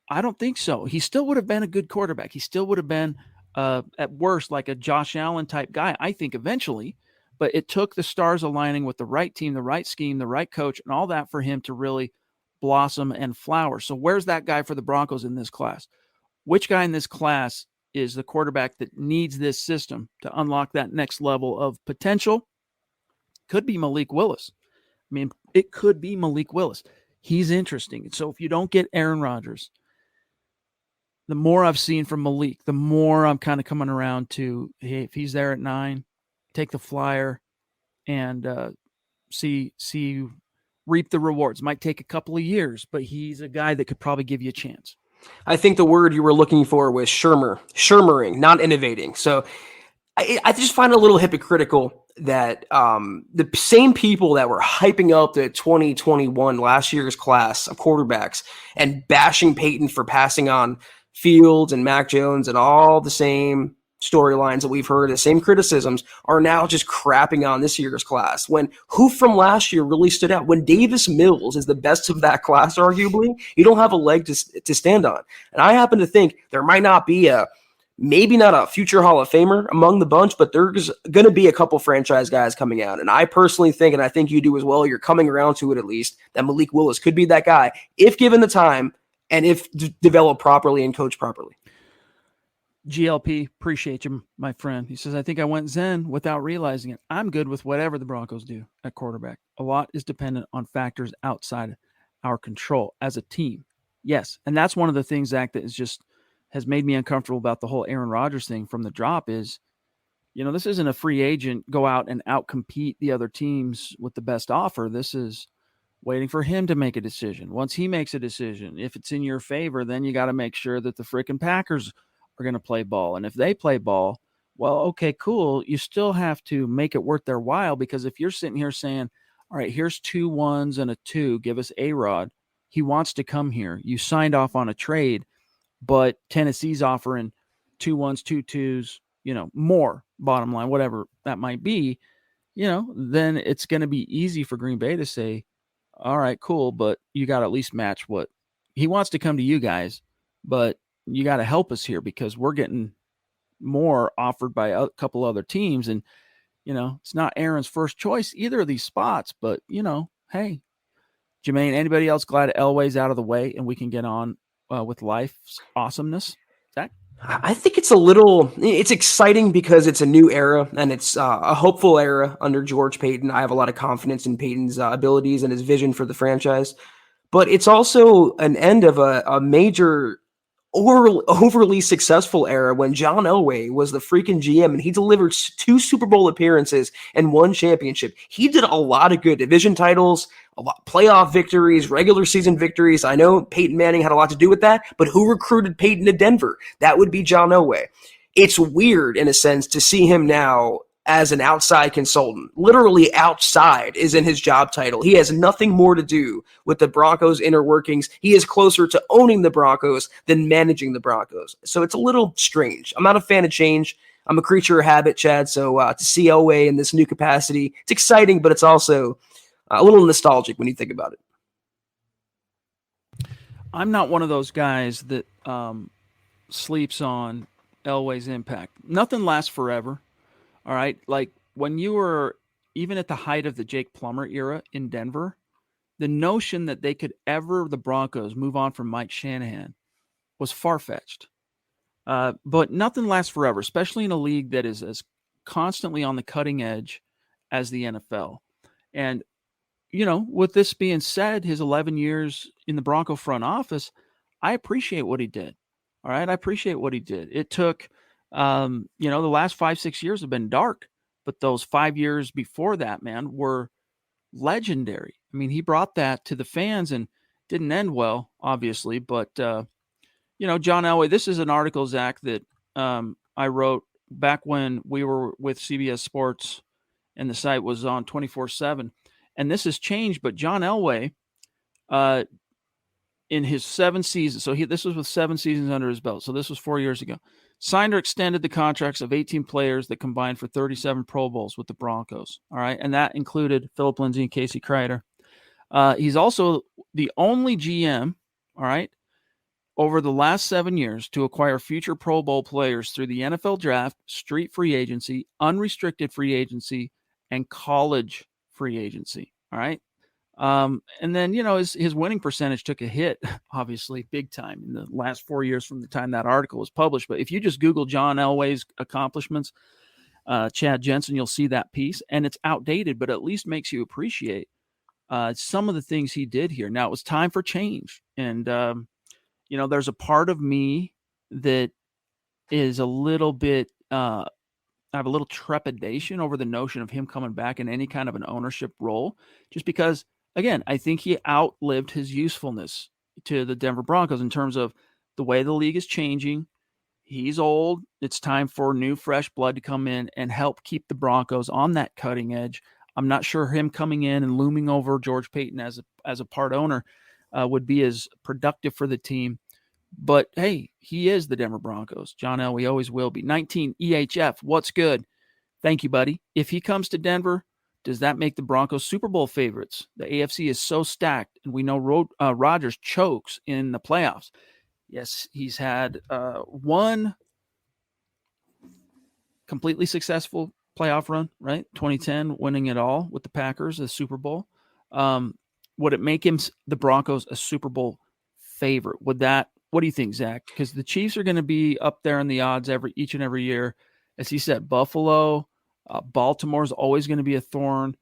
Speaker 3: I don't think so. He still would have been a good quarterback. He still would have been, at worst, like a Josh Allen type guy, I think, eventually. But it took the stars aligning with the right team, the right scheme, the right coach, and all that for him to really blossom and flower. So where's that guy for the Broncos in this class? Which guy in this class is the quarterback that needs this system to unlock that next level of potential? Could be Malik Willis. I mean, it could be Malik Willis. He's interesting. So if you don't get Aaron Rodgers, the more I've seen from Malik, the more I'm kind of coming around to, hey, if he's there at 9, take the flyer and see reap the rewards. Might take a couple of years, but he's a guy that could probably give you a chance.
Speaker 4: I think the word you were looking for was shirmering, not innovating. So I just find it a little hypocritical that the same people that were hyping up the 2021 last year's class of quarterbacks and bashing Peyton for passing on Fields and Mac Jones and all the same storylines that we've heard, the same criticisms, are now just crapping on this year's class. When who from last year really stood out? When Davis Mills is the best of that class, arguably, you don't have a leg to stand on. And I happen to think there might not be maybe not a future Hall of Famer among the bunch, but there's going to be a couple franchise guys coming out. And I personally think, and I think you do as well, you're coming around to it at least, that Malik Willis could be that guy if given the time and if developed properly and coached properly.
Speaker 3: GLP, appreciate you, my friend. He says, I think I went zen without realizing it. I'm good with whatever the Broncos do at quarterback. A lot is dependent on factors outside our control as a team. Yes, and that's one of the things, Zach, that has made me uncomfortable about the whole Aaron Rodgers thing from the drop is, this isn't a free agent, go out and outcompete the other teams with the best offer. This is waiting for him to make a decision. Once he makes a decision, if it's in your favor, then you got to make sure that the freaking Packers are going to play ball. And if they play ball, well, okay, cool. You still have to make it worth their while, because if you're sitting here saying, all right, here's 2 1s and a 2, give us A-Rod. He wants to come here. You signed off on a trade, but Tennessee's offering 2 1s, 2 2s, more, bottom line, whatever that might be, then it's going to be easy for Green Bay to say, all right, cool, but you got to at least match what he wants to come to you guys, but you got to help us here because we're getting more offered by a couple other teams. And, it's not Aaron's first choice, either of these spots, but, hey, Jermaine, anybody else glad Elway's out of the way and we can get on with life's awesomeness? Zach?
Speaker 4: I think it's exciting because it's a new era and it's a hopeful era under George Payton. I have a lot of confidence in Payton's abilities and his vision for the franchise, but it's also an end of a major overly successful era when John Elway was the freaking GM and he delivered 2 Super Bowl appearances and 1 championship. He did a lot of good division titles, a lot playoff victories, regular season victories. I know Peyton Manning had a lot to do with that, but who recruited Peyton to Denver? That would be John Elway. It's weird in a sense to see him now as an outside consultant. Literally outside is in his job title. He has nothing more to do with the Broncos' inner workings. He is closer to owning the Broncos than managing the Broncos. So it's a little strange. I'm not a fan of change. I'm a creature of habit, Chad. So to see Elway in this new capacity, it's exciting, but it's also a little nostalgic when you think about it.
Speaker 3: I'm not one of those guys that sleeps on Elway's impact. Nothing lasts forever. All right. Like when you were even at the height of the Jake Plummer era in Denver, the notion that they could ever, the Broncos, move on from Mike Shanahan was far-fetched. But nothing lasts forever, especially in a league that is as constantly on the cutting edge as the NFL. And, with this being said, his 11 years in the Bronco front office, I appreciate what he did. All right. I appreciate what he did. It took, the last 5-6 years have been dark, but those 5 years before that, man, were legendary. I mean, he brought that to the fans, and didn't end well, obviously. But, John Elway, this is an article, Zach, that I wrote back when we were with CBS Sports and the site was on 24/7. And this has changed, but John Elway, in his 7 seasons, so this was with 7 seasons under his belt, so this was 4 years ago, signed or extended the contracts of 18 players that combined for 37 Pro Bowls with the Broncos. All right, and that included Philip Lindsay and Casey Kreider. He's also the only GM, all right, over the last 7 years to acquire future Pro Bowl players through the NFL draft, street free agency, unrestricted free agency, and college free agency. All right. And then, his winning percentage took a hit, obviously, big time in the last 4 years from the time that article was published. But if you just Google John Elway's accomplishments, Chad Jensen, you'll see that piece. And it's outdated, but at least makes you appreciate some of the things he did here. Now, it was time for change. And, there's a part of me that is a little bit, I have a little trepidation over the notion of him coming back in any kind of an ownership role, just because, again, I think he outlived his usefulness to the Denver Broncos in terms of the way the league is changing. He's old. It's time for new, fresh blood to come in and help keep the Broncos on that cutting edge. I'm not sure him coming in and looming over George Payton as a part owner would be as productive for the team. But, hey, he is the Denver Broncos. John Elway always will be. 19 EHF, what's good? Thank you, buddy. If he comes to Denver, does that make the Broncos Super Bowl favorites? The AFC is so stacked, and we know Rodgers chokes in the playoffs. Yes, he's had one completely successful playoff run, right? 2010, winning it all with the Packers, the Super Bowl. Would it make him, the Broncos, a Super Bowl favorite? What do you think, Zach? Because the Chiefs are going to be up there in the odds each and every year. As he said, Buffalo, Baltimore is always going to be a thorn.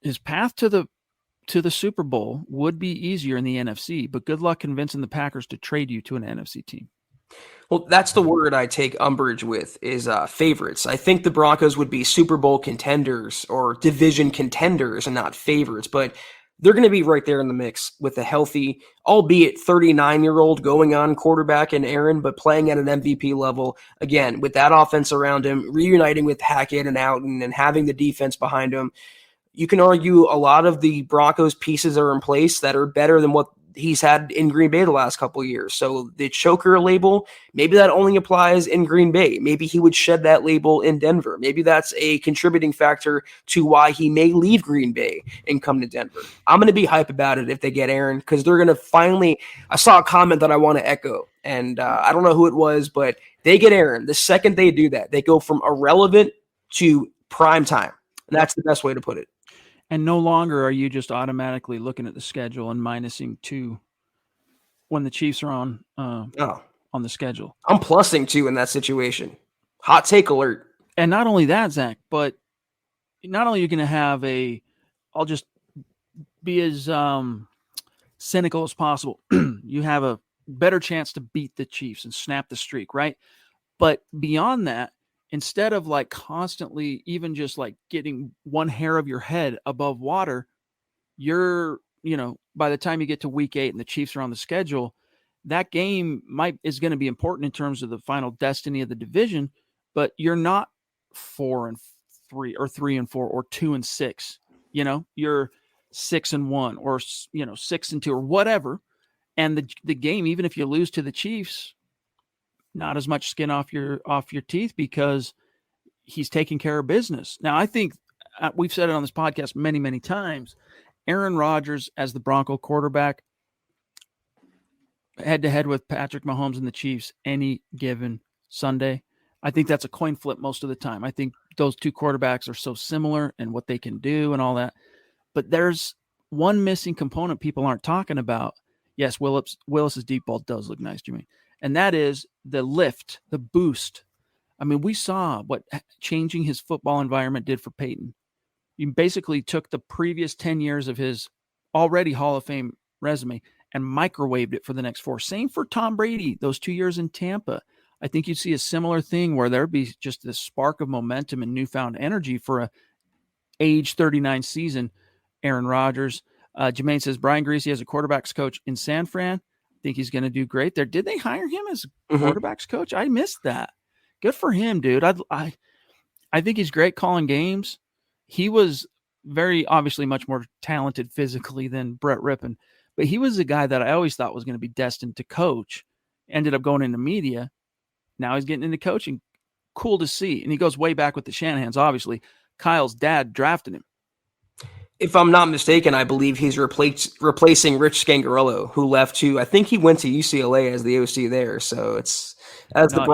Speaker 3: His path to the Super Bowl would be easier in the NFC, but good luck convincing the Packers to trade you to an NFC team.
Speaker 4: Well, that's the word I take umbrage with is favorites. I think the Broncos would be Super Bowl contenders or division contenders and not favorites, but they're going to be right there in the mix with a healthy, albeit 39-year-old going on quarterback in Aaron, but playing at an MVP level. Again, with that offense around him, reuniting with Hackett and Outen and having the defense behind him, you can argue a lot of the Broncos pieces are in place that are better than what he's had in Green Bay the last couple of years. So the choker label, maybe that only applies in Green Bay. Maybe he would shed that label in Denver. Maybe that's a contributing factor to why he may leave Green Bay and come to Denver. I'm going to be hype about it if they get Aaron, because they're going to finally, I saw a comment that I want to echo, and I don't know who it was, but they get Aaron. The second they do that, they go from irrelevant to prime time. And that's the best way to put it.
Speaker 3: And no longer are you just automatically looking at the schedule and minusing 2 when the Chiefs are on the schedule.
Speaker 4: I'm plussing 2 in that situation. Hot take alert.
Speaker 3: And not only that, Zach, but not only are you going to have I'll just be as cynical as possible. You have a better chance to beat the Chiefs and snap the streak, right? But beyond that, instead of like constantly even just like getting one hair of your head above water, you're, by the time you get to week 8 and the Chiefs are on the schedule, that game is going to be important in terms of the final destiny of the division, but you're not 4-3 or 3-4 or 2-6, you're 6-1 or, 6-2 or whatever. And the game, even if you lose to the Chiefs, not as much skin off your teeth because he's taking care of business. Now, I think we've said it on this podcast many, many times. Aaron Rodgers as the Bronco quarterback, head-to-head with Patrick Mahomes and the Chiefs any given Sunday. I think that's a coin flip most of the time. I think those 2 quarterbacks are so similar in what they can do and all that. But there's one missing component people aren't talking about. Yes, Willis's deep ball does look nice, Jimmy. And that is the lift, the boost. I mean, we saw what changing his football environment did for Peyton. You basically took the previous 10 years of his already Hall of Fame resume and microwaved it for the next 4. Same for Tom Brady, those 2 years in Tampa. I think you'd see a similar thing where there'd be just this spark of momentum and newfound energy for a age 39 season. Aaron Rodgers. Jermaine says Brian Greasy as a quarterbacks coach in San Fran. I think he's going to do great there. Did they hire him as quarterbacks coach? I missed that. Good for him, dude. I think he's great calling games. He was very obviously much more talented physically than Brett Rippon, but he was a guy that I always thought was going to be destined to coach. Ended up going into media. Now he's getting into coaching. Cool to see. And he goes way back with the Shanahans, obviously. Kyle's dad drafted him.
Speaker 4: If I'm not mistaken, I believe he's replacing Rich Scangarello, who left to, I think he went to UCLA as the OC there. So it's as the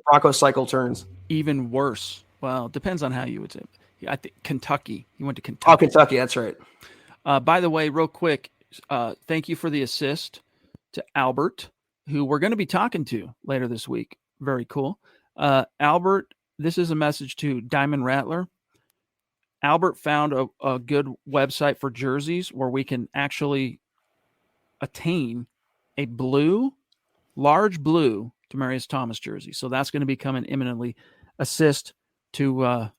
Speaker 4: Broncos cycle turns.
Speaker 3: Even worse. Well, it depends on how you would say it. I think Kentucky. He went to Kentucky.
Speaker 4: Oh, Kentucky. That's right.
Speaker 3: By the way, real quick, thank you for the assist to Albert, who we're going to be talking to later this week. Very cool. Albert, this is a message to Diamond Rattler. Albert found a good website for jerseys where we can actually attain a large blue Demaryius Thomas jersey. So that's going to be coming imminently. Assist to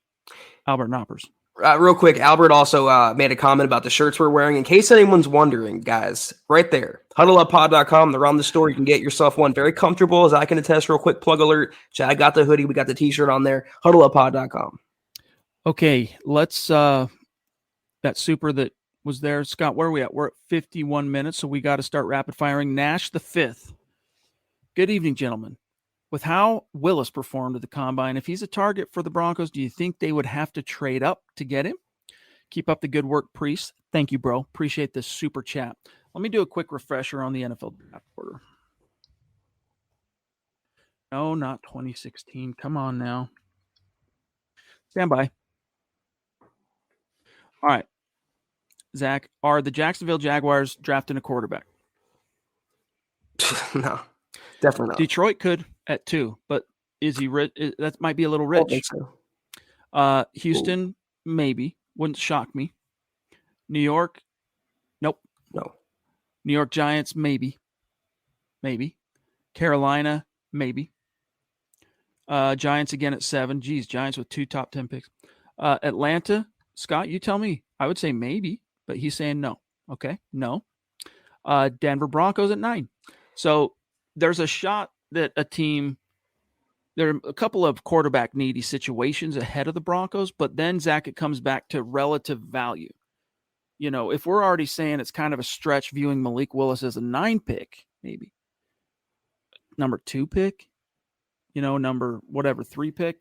Speaker 3: Albert Knoppers.
Speaker 4: Real quick, Albert also made a comment about the shirts we're wearing. In case anyone's wondering, guys, right there, huddleuppod.com. They're on the store. You can get yourself one. Very comfortable, as I can attest. Real quick plug alert. Chad got the hoodie. We got the t-shirt on there. huddleuppod.com.
Speaker 3: Okay, let's that super that was there. Scott, where are we at? We're at 51 minutes, so we got to start rapid firing. Nash the fifth. Good evening, gentlemen. With how Willis performed at the Combine, if he's a target for the Broncos, do you think they would have to trade up to get him? Keep up the good work, Priest. Thank you, bro. Appreciate this super chat. Let me do a quick refresher on the NFL draft order. No, not 2016. Come on now. Stand by. All right. Zach, are the Jacksonville Jaguars drafting a quarterback?
Speaker 4: No, definitely not.
Speaker 3: Detroit could at 2, but is he rich? That might be a little rich.
Speaker 4: I don't think so.
Speaker 3: Houston, maybe. Wouldn't shock me. New York, nope.
Speaker 4: No.
Speaker 3: New York Giants, maybe. Maybe. Carolina, maybe. Giants again at 7. Geez, Giants with 2 top 10 picks. Atlanta, Scott, you tell me. I would say maybe, but he's saying no. Okay, no. Denver Broncos at 9. So there's a shot that a team, there are a couple of quarterback needy situations ahead of the Broncos, but then, Zach, it comes back to relative value. You know, if we're already saying it's kind of a stretch viewing Malik Willis as a 9 pick, maybe number 2 pick, number 3 pick.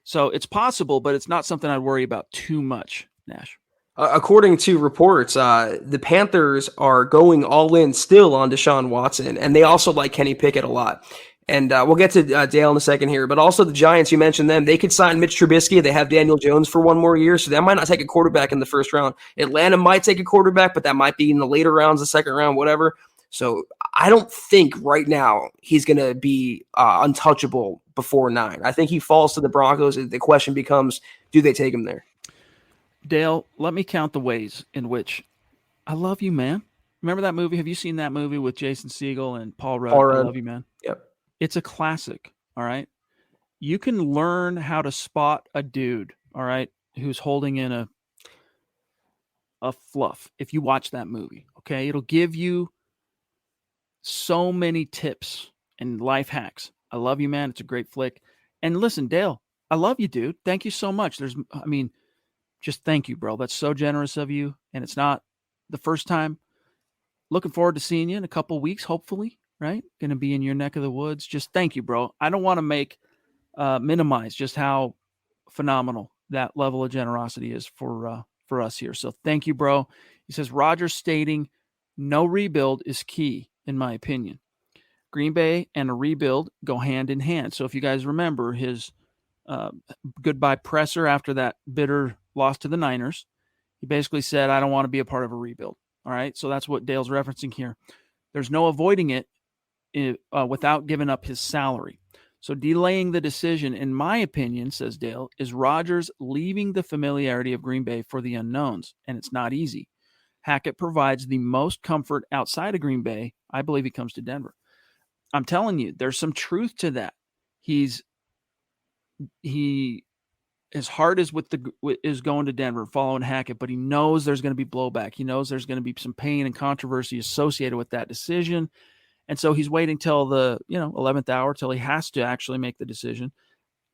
Speaker 3: So it's possible, but it's not something I'd worry about too much, Nash.
Speaker 4: According to reports, the Panthers are going all in still on Deshaun Watson, and they also like Kenny Pickett a lot. And we'll get to Dale in a second here, but also the Giants, you mentioned them. They could sign Mitch Trubisky. They have Daniel Jones for 1 more year, so they might not take a quarterback in the first round. Atlanta might take a quarterback, but that might be in the later rounds, the second round, whatever. So I don't think right now he's going to be untouchable before 9. I think he falls to the Broncos. The question becomes, do they take him there?
Speaker 3: Dale, let me count the ways in which I love you, man. Remember that movie? Have you seen that movie with Jason Segel and Paul Rudd? I love you, man.
Speaker 4: Yep.
Speaker 3: It's a classic. All right. You can learn how to spot a dude, all right, who's holding in a fluff if you watch that movie. Okay. It'll give you so many tips and life hacks. I love you, man. It's a great flick. And listen, Dale, I love you, dude. Thank you so much. Just thank you, bro. That's so generous of you. And it's not the first time. Looking forward to seeing you in a couple weeks, hopefully, right? Going to be in your neck of the woods. Just thank you, bro. I don't want to minimize just how phenomenal that level of generosity is for us here. So thank you, bro. He says, Rodgers stating no rebuild is key, in my opinion. Green Bay and a rebuild go hand in hand. So if you guys remember his goodbye presser after that bitter loss to the Niners, he basically said, I don't want to be a part of a rebuild. All right. So that's what Dale's referencing here. There's no avoiding it without giving up his salary. So delaying the decision, in my opinion, says Dale, is Rodgers leaving the familiarity of Green Bay for the unknowns. And it's not easy. Hackett provides the most comfort outside of Green Bay. I believe he comes to Denver. I'm telling you, there's some truth to that. He his heart is is going to Denver, following Hackett, but he knows there's going to be blowback. He knows there's going to be some pain and controversy associated with that decision. And so he's waiting till the 11th hour, till he has to actually make the decision.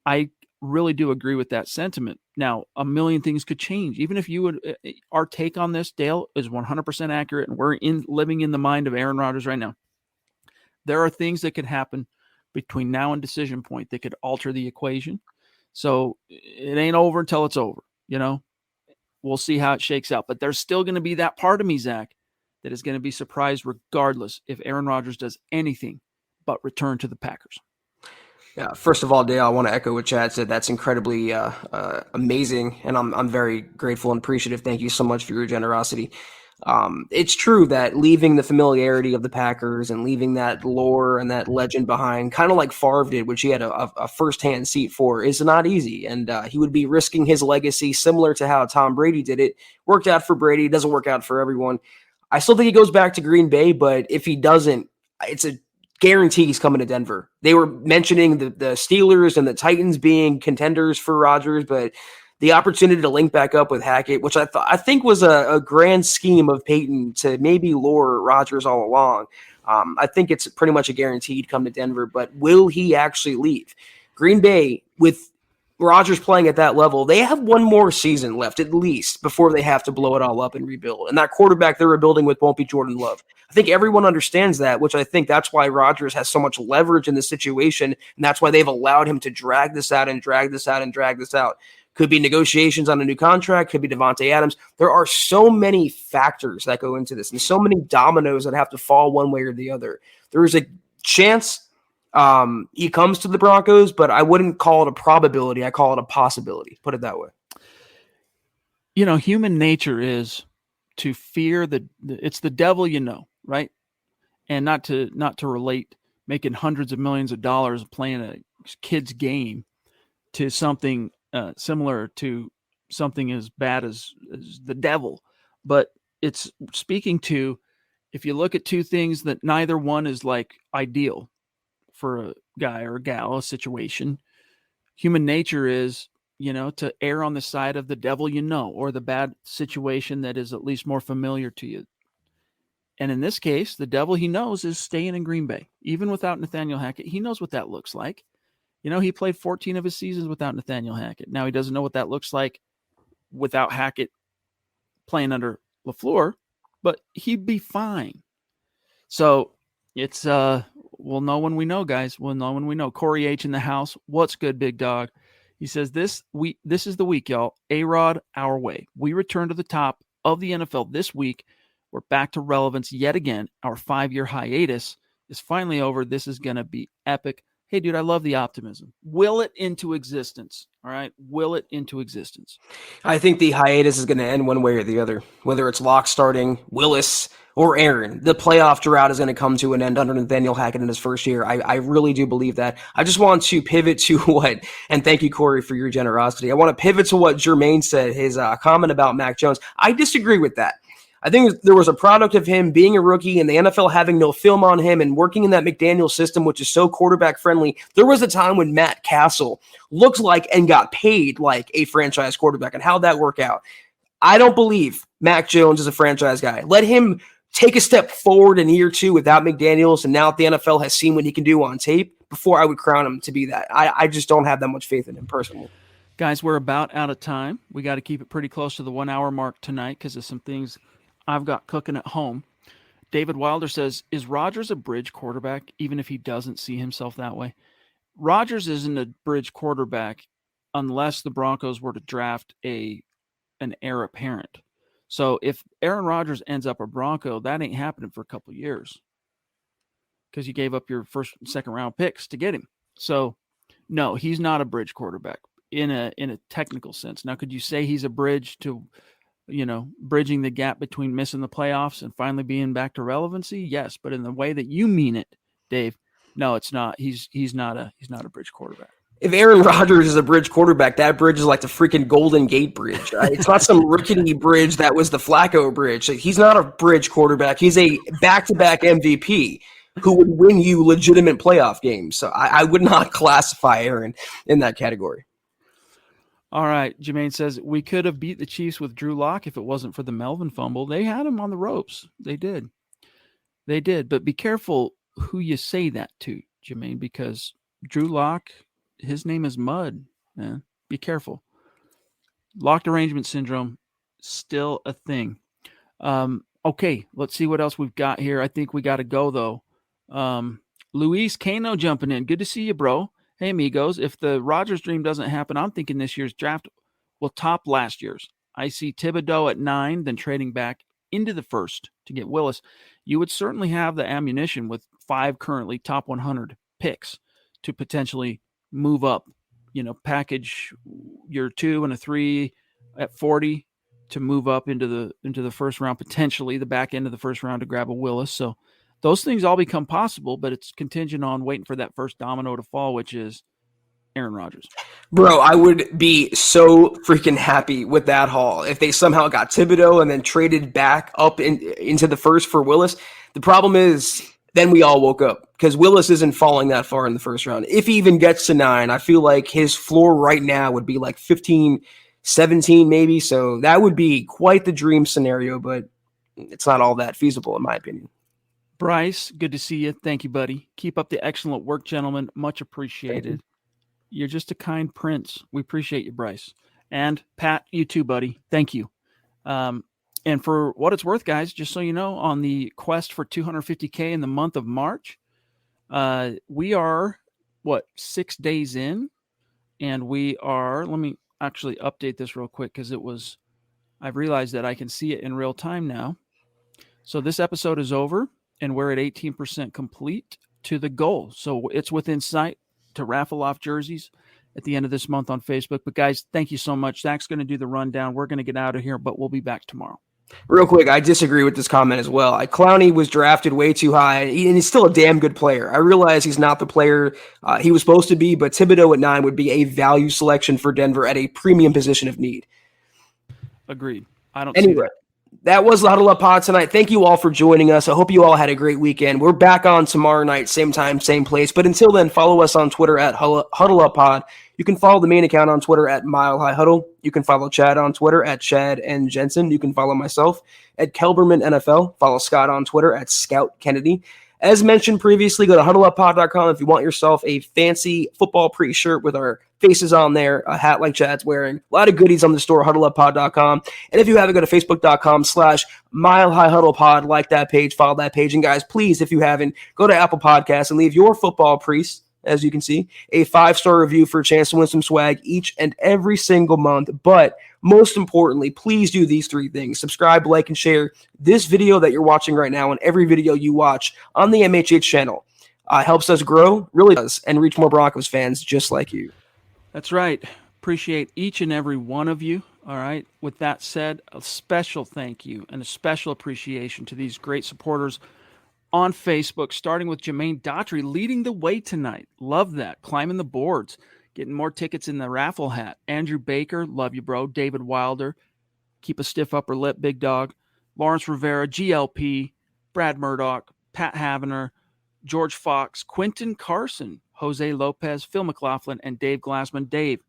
Speaker 3: I really do agree with that sentiment. Now, a million things could change. Even if you would, our take on this, Dale, is 100% accurate, and we're living in the mind of Aaron Rodgers right now. There are things that could happen between now and decision point that could alter the equation. So it ain't over until it's over. We'll see how it shakes out. But there's still going to be that part of me, Zach, that is going to be surprised regardless if Aaron Rodgers does anything but return to the Packers.
Speaker 4: Yeah, first of all, Dale, I want to echo what Chad said. That's incredibly amazing, and I'm very grateful and appreciative. Thank you so much for your generosity. It's true that leaving the familiarity of the Packers and leaving that lore and that legend behind, kind of like Favre did, which he had a firsthand seat for, is not easy. And he would be risking his legacy similar to how Tom Brady did it. Worked out for Brady, doesn't work out for everyone. I still think he goes back to Green Bay, but if he doesn't, it's a guarantee he's coming to Denver. They were mentioning the Steelers and the Titans being contenders for Rodgers, but the opportunity to link back up with Hackett, which I think was a grand scheme of Peyton to maybe lure Rodgers all along. I think it's pretty much a guarantee he'd come to Denver, but will he actually leave? Green Bay, with Rodgers playing at that level, they have one more season left at least before they have to blow it all up and rebuild. And that quarterback they're rebuilding with won't be Jordan Love. I think everyone understands that, which I think that's why Rodgers has so much leverage in this situation, and that's why they've allowed him to drag this out and drag this out and drag this out. Could be negotiations on a new contract, could be Devontae Adams. There are so many factors that go into this and so many dominoes that have to fall one way or the other. There is a chance he comes to the Broncos, but I wouldn't call it a probability. I call it a possibility. Put it that way.
Speaker 3: Human nature is to fear it's the devil, right? And not to relate making hundreds of millions of dollars playing a kid's game to something similar to something as bad as the devil. But it's speaking to, if you look at two things that neither one is like ideal for a guy or a gal, a situation, human nature is, to err on the side of the devil, or the bad situation that is at least more familiar to you. And in this case, the devil he knows is staying in Green Bay. Even without Nathaniel Hackett, he knows what that looks like. He played 14 of his seasons without Nathaniel Hackett. Now he doesn't know what that looks like without Hackett playing under LaFleur, but he'd be fine. So it's, we'll know when we know, guys. We'll know when we know. Corey H in the house. What's good, big dog? He says, this is the week, y'all. A-Rod, our way. We return to the top of the NFL this week. We're back to relevance yet again. Our 5-year hiatus is finally over. This is going to be epic. Hey, dude, I love the optimism. Will it into existence. All right. Will it into existence.
Speaker 4: I think the hiatus is going to end one way or the other, whether it's Locke starting, Willis, or Aaron. The playoff drought is going to come to an end under Nathaniel Hackett in his first year. I really do believe that. I just want to pivot to and thank you, Corey, for your generosity. I want to pivot to what Jermaine said, his comment about Mac Jones. I disagree with that. I think there was a product of him being a rookie and the NFL having no film on him and working in that McDaniel system, which is so quarterback friendly. There was a time when Matt Castle looked like and got paid like a franchise quarterback, and how'd that work out? I don't believe Mac Jones is a franchise guy. Let him take a step forward in year 2 without McDaniels, and now the NFL has seen what he can do on tape before I would crown him to be that. I just don't have that much faith in him personally.
Speaker 3: Guys, we're about out of time. We got to keep it pretty close to the 1 hour mark tonight because of some things I've got cooking at home. David Wilder says, is Rodgers a bridge quarterback, even if he doesn't see himself that way? Rodgers isn't a bridge quarterback unless the Broncos were to draft an heir apparent. So if Aaron Rodgers ends up a Bronco, that ain't happening for a couple of years because you gave up your first and second round picks to get him. So no, he's not a bridge quarterback in a technical sense. Now, could you say he's a bridge to, bridging the gap between missing the playoffs and finally being back to relevancy? Yes. But in the way that you mean it, Dave, no, it's not. He's not a bridge quarterback.
Speaker 4: If Aaron Rodgers is a bridge quarterback, that bridge is like the freaking Golden Gate Bridge. Right? It's not some rickety bridge that was the Flacco Bridge. He's not a bridge quarterback. He's a back-to-back MVP who would win you legitimate playoff games. So I would not classify Aaron in that category.
Speaker 3: All right. Jermaine says, we could have beat the Chiefs with Drew Lock if it wasn't for the Melvin fumble. They had him on the ropes. They did. But be careful who you say that to, Jermaine, because Drew Lock, his name is Mud, man. Be careful. Locked arrangement syndrome, still a thing. Okay, let's see what else we've got here. I think we got to go, though. Luis Cano jumping in. Good to see you, bro. Hey, amigos. If the Rodgers dream doesn't happen, I'm thinking this year's draft will top last year's. I see Thibodeau at 9, then trading back into the first to get Willis. You would certainly have the ammunition with 5 currently top 100 picks to potentially move up, package your 2 and a 3 at 40 to move up into the first round, potentially the back end of the first round to grab a Willis. So those things all become possible, but it's contingent on waiting for that first domino to fall, which is Aaron Rodgers.
Speaker 4: Bro, I would be so freaking happy with that haul if they somehow got Thibodeau and then traded back up into the first for Willis. The problem is then we all woke up because Willis isn't falling that far in the first round. If he even gets to 9, I feel like his floor right now would be like 15, 17 maybe. So that would be quite the dream scenario, but it's not all that feasible in my opinion.
Speaker 3: Bryce, good to see you. Thank you, buddy. Keep up the excellent work, gentlemen. Much appreciated. You're just a kind prince. We appreciate you, Bryce. And Pat, you too, buddy. Thank you. And for what it's worth, guys, just so you know, on the quest for 250K in the month of March, we are, 6 days in? And we are, let me actually update this real quick because I've realized that I can see it in real time now. So this episode is over and we're at 18% complete to the goal. So it's within sight to raffle off jerseys at the end of this month on Facebook. But guys, thank you so much. Zach's going to do the rundown. We're going to get out of here, but we'll be back tomorrow.
Speaker 4: Real quick, I disagree with this comment as well. Clowney was drafted way too high, and he's still a damn good player. I realize he's not the player he was supposed to be, but Thibodeau at 9 would be a value selection for Denver at a premium position of need.
Speaker 3: Agreed. I don't
Speaker 4: Anyway, that was the Huddle Up Pod tonight. Thank you all for joining us. I hope you all had a great weekend. We're back on tomorrow night, same time, same place. But until then, follow us on Twitter at Huddle Up Pod. You can follow the main account on Twitter at Mile High Huddle. You can follow Chad on Twitter at Chad and Jensen. You can follow myself at Kelberman NFL. Follow Scott on Twitter at Scout Kennedy. As mentioned previously, go to huddleuppod.com if you want yourself a fancy football pre-shirt with our faces on there, a hat like Chad's wearing. A lot of goodies on the store, huddleuppod.com. And if you haven't, go to facebook.com/Mile High Huddle Pod. Like that page, follow that page. And guys, please, if you haven't, go to Apple Podcasts and leave your football priest, as you can see, a 5-star review for a chance to win some swag each and every single month. But most importantly, please do these 3 things. Subscribe, like, and share this video that you're watching right now and every video you watch on the MHH channel. Helps us grow, really does, and reach more Broncos fans just like you.
Speaker 3: That's right. Appreciate each and every one of you. All right. With that said, a special thank you and a special appreciation to these great supporters on Facebook, starting with Jermaine Daughtry leading the way tonight. Love that. Climbing the boards, getting more tickets in the raffle hat. Andrew Baker, love you, bro. David Wilder, keep a stiff upper lip, big dog. Lawrence Rivera, GLP, Brad Murdoch, Pat Havener, George Fox, Quentin Carson, Jose Lopez, Phil McLaughlin, and Dave Glassman. Dave,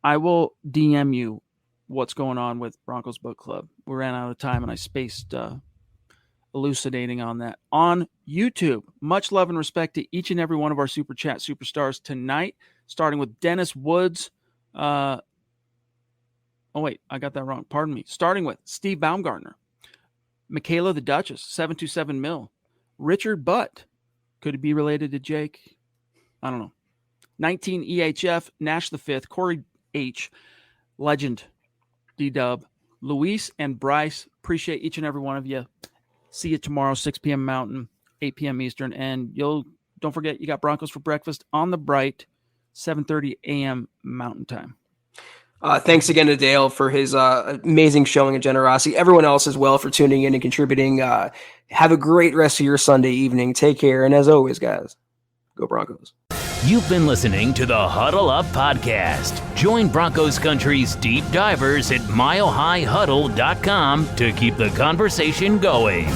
Speaker 3: I will DM you what's going on with Broncos Book Club. We ran out of time and I spaced elucidating on that on YouTube. Much love and respect to each and every one of our Super Chat superstars tonight, starting with Dennis Woods. Oh, wait, I got that wrong. Pardon me. Starting with Steve Baumgartner, Michaela the Duchess, 727 Mil, Richard Butt. Could it be related to Jake? I don't know. 19 EHF, Nash the Fifth, Corey H, Legend, D-Dub, Luis, and Bryce. Appreciate each and every one of you. See you tomorrow, 6 p.m. Mountain, 8 p.m. Eastern. And don't forget, you got Broncos for breakfast on the Bright, 7:30 a.m. Mountain Time.
Speaker 4: Thanks again to Dale for his amazing showing of generosity. Everyone else as well for tuning in and contributing. Have a great rest of your Sunday evening. Take care. And as always, guys, go Broncos.
Speaker 2: You've been listening to the Huddle Up Podcast. Join Broncos Country's deep divers at milehighhuddle.com to keep the conversation going.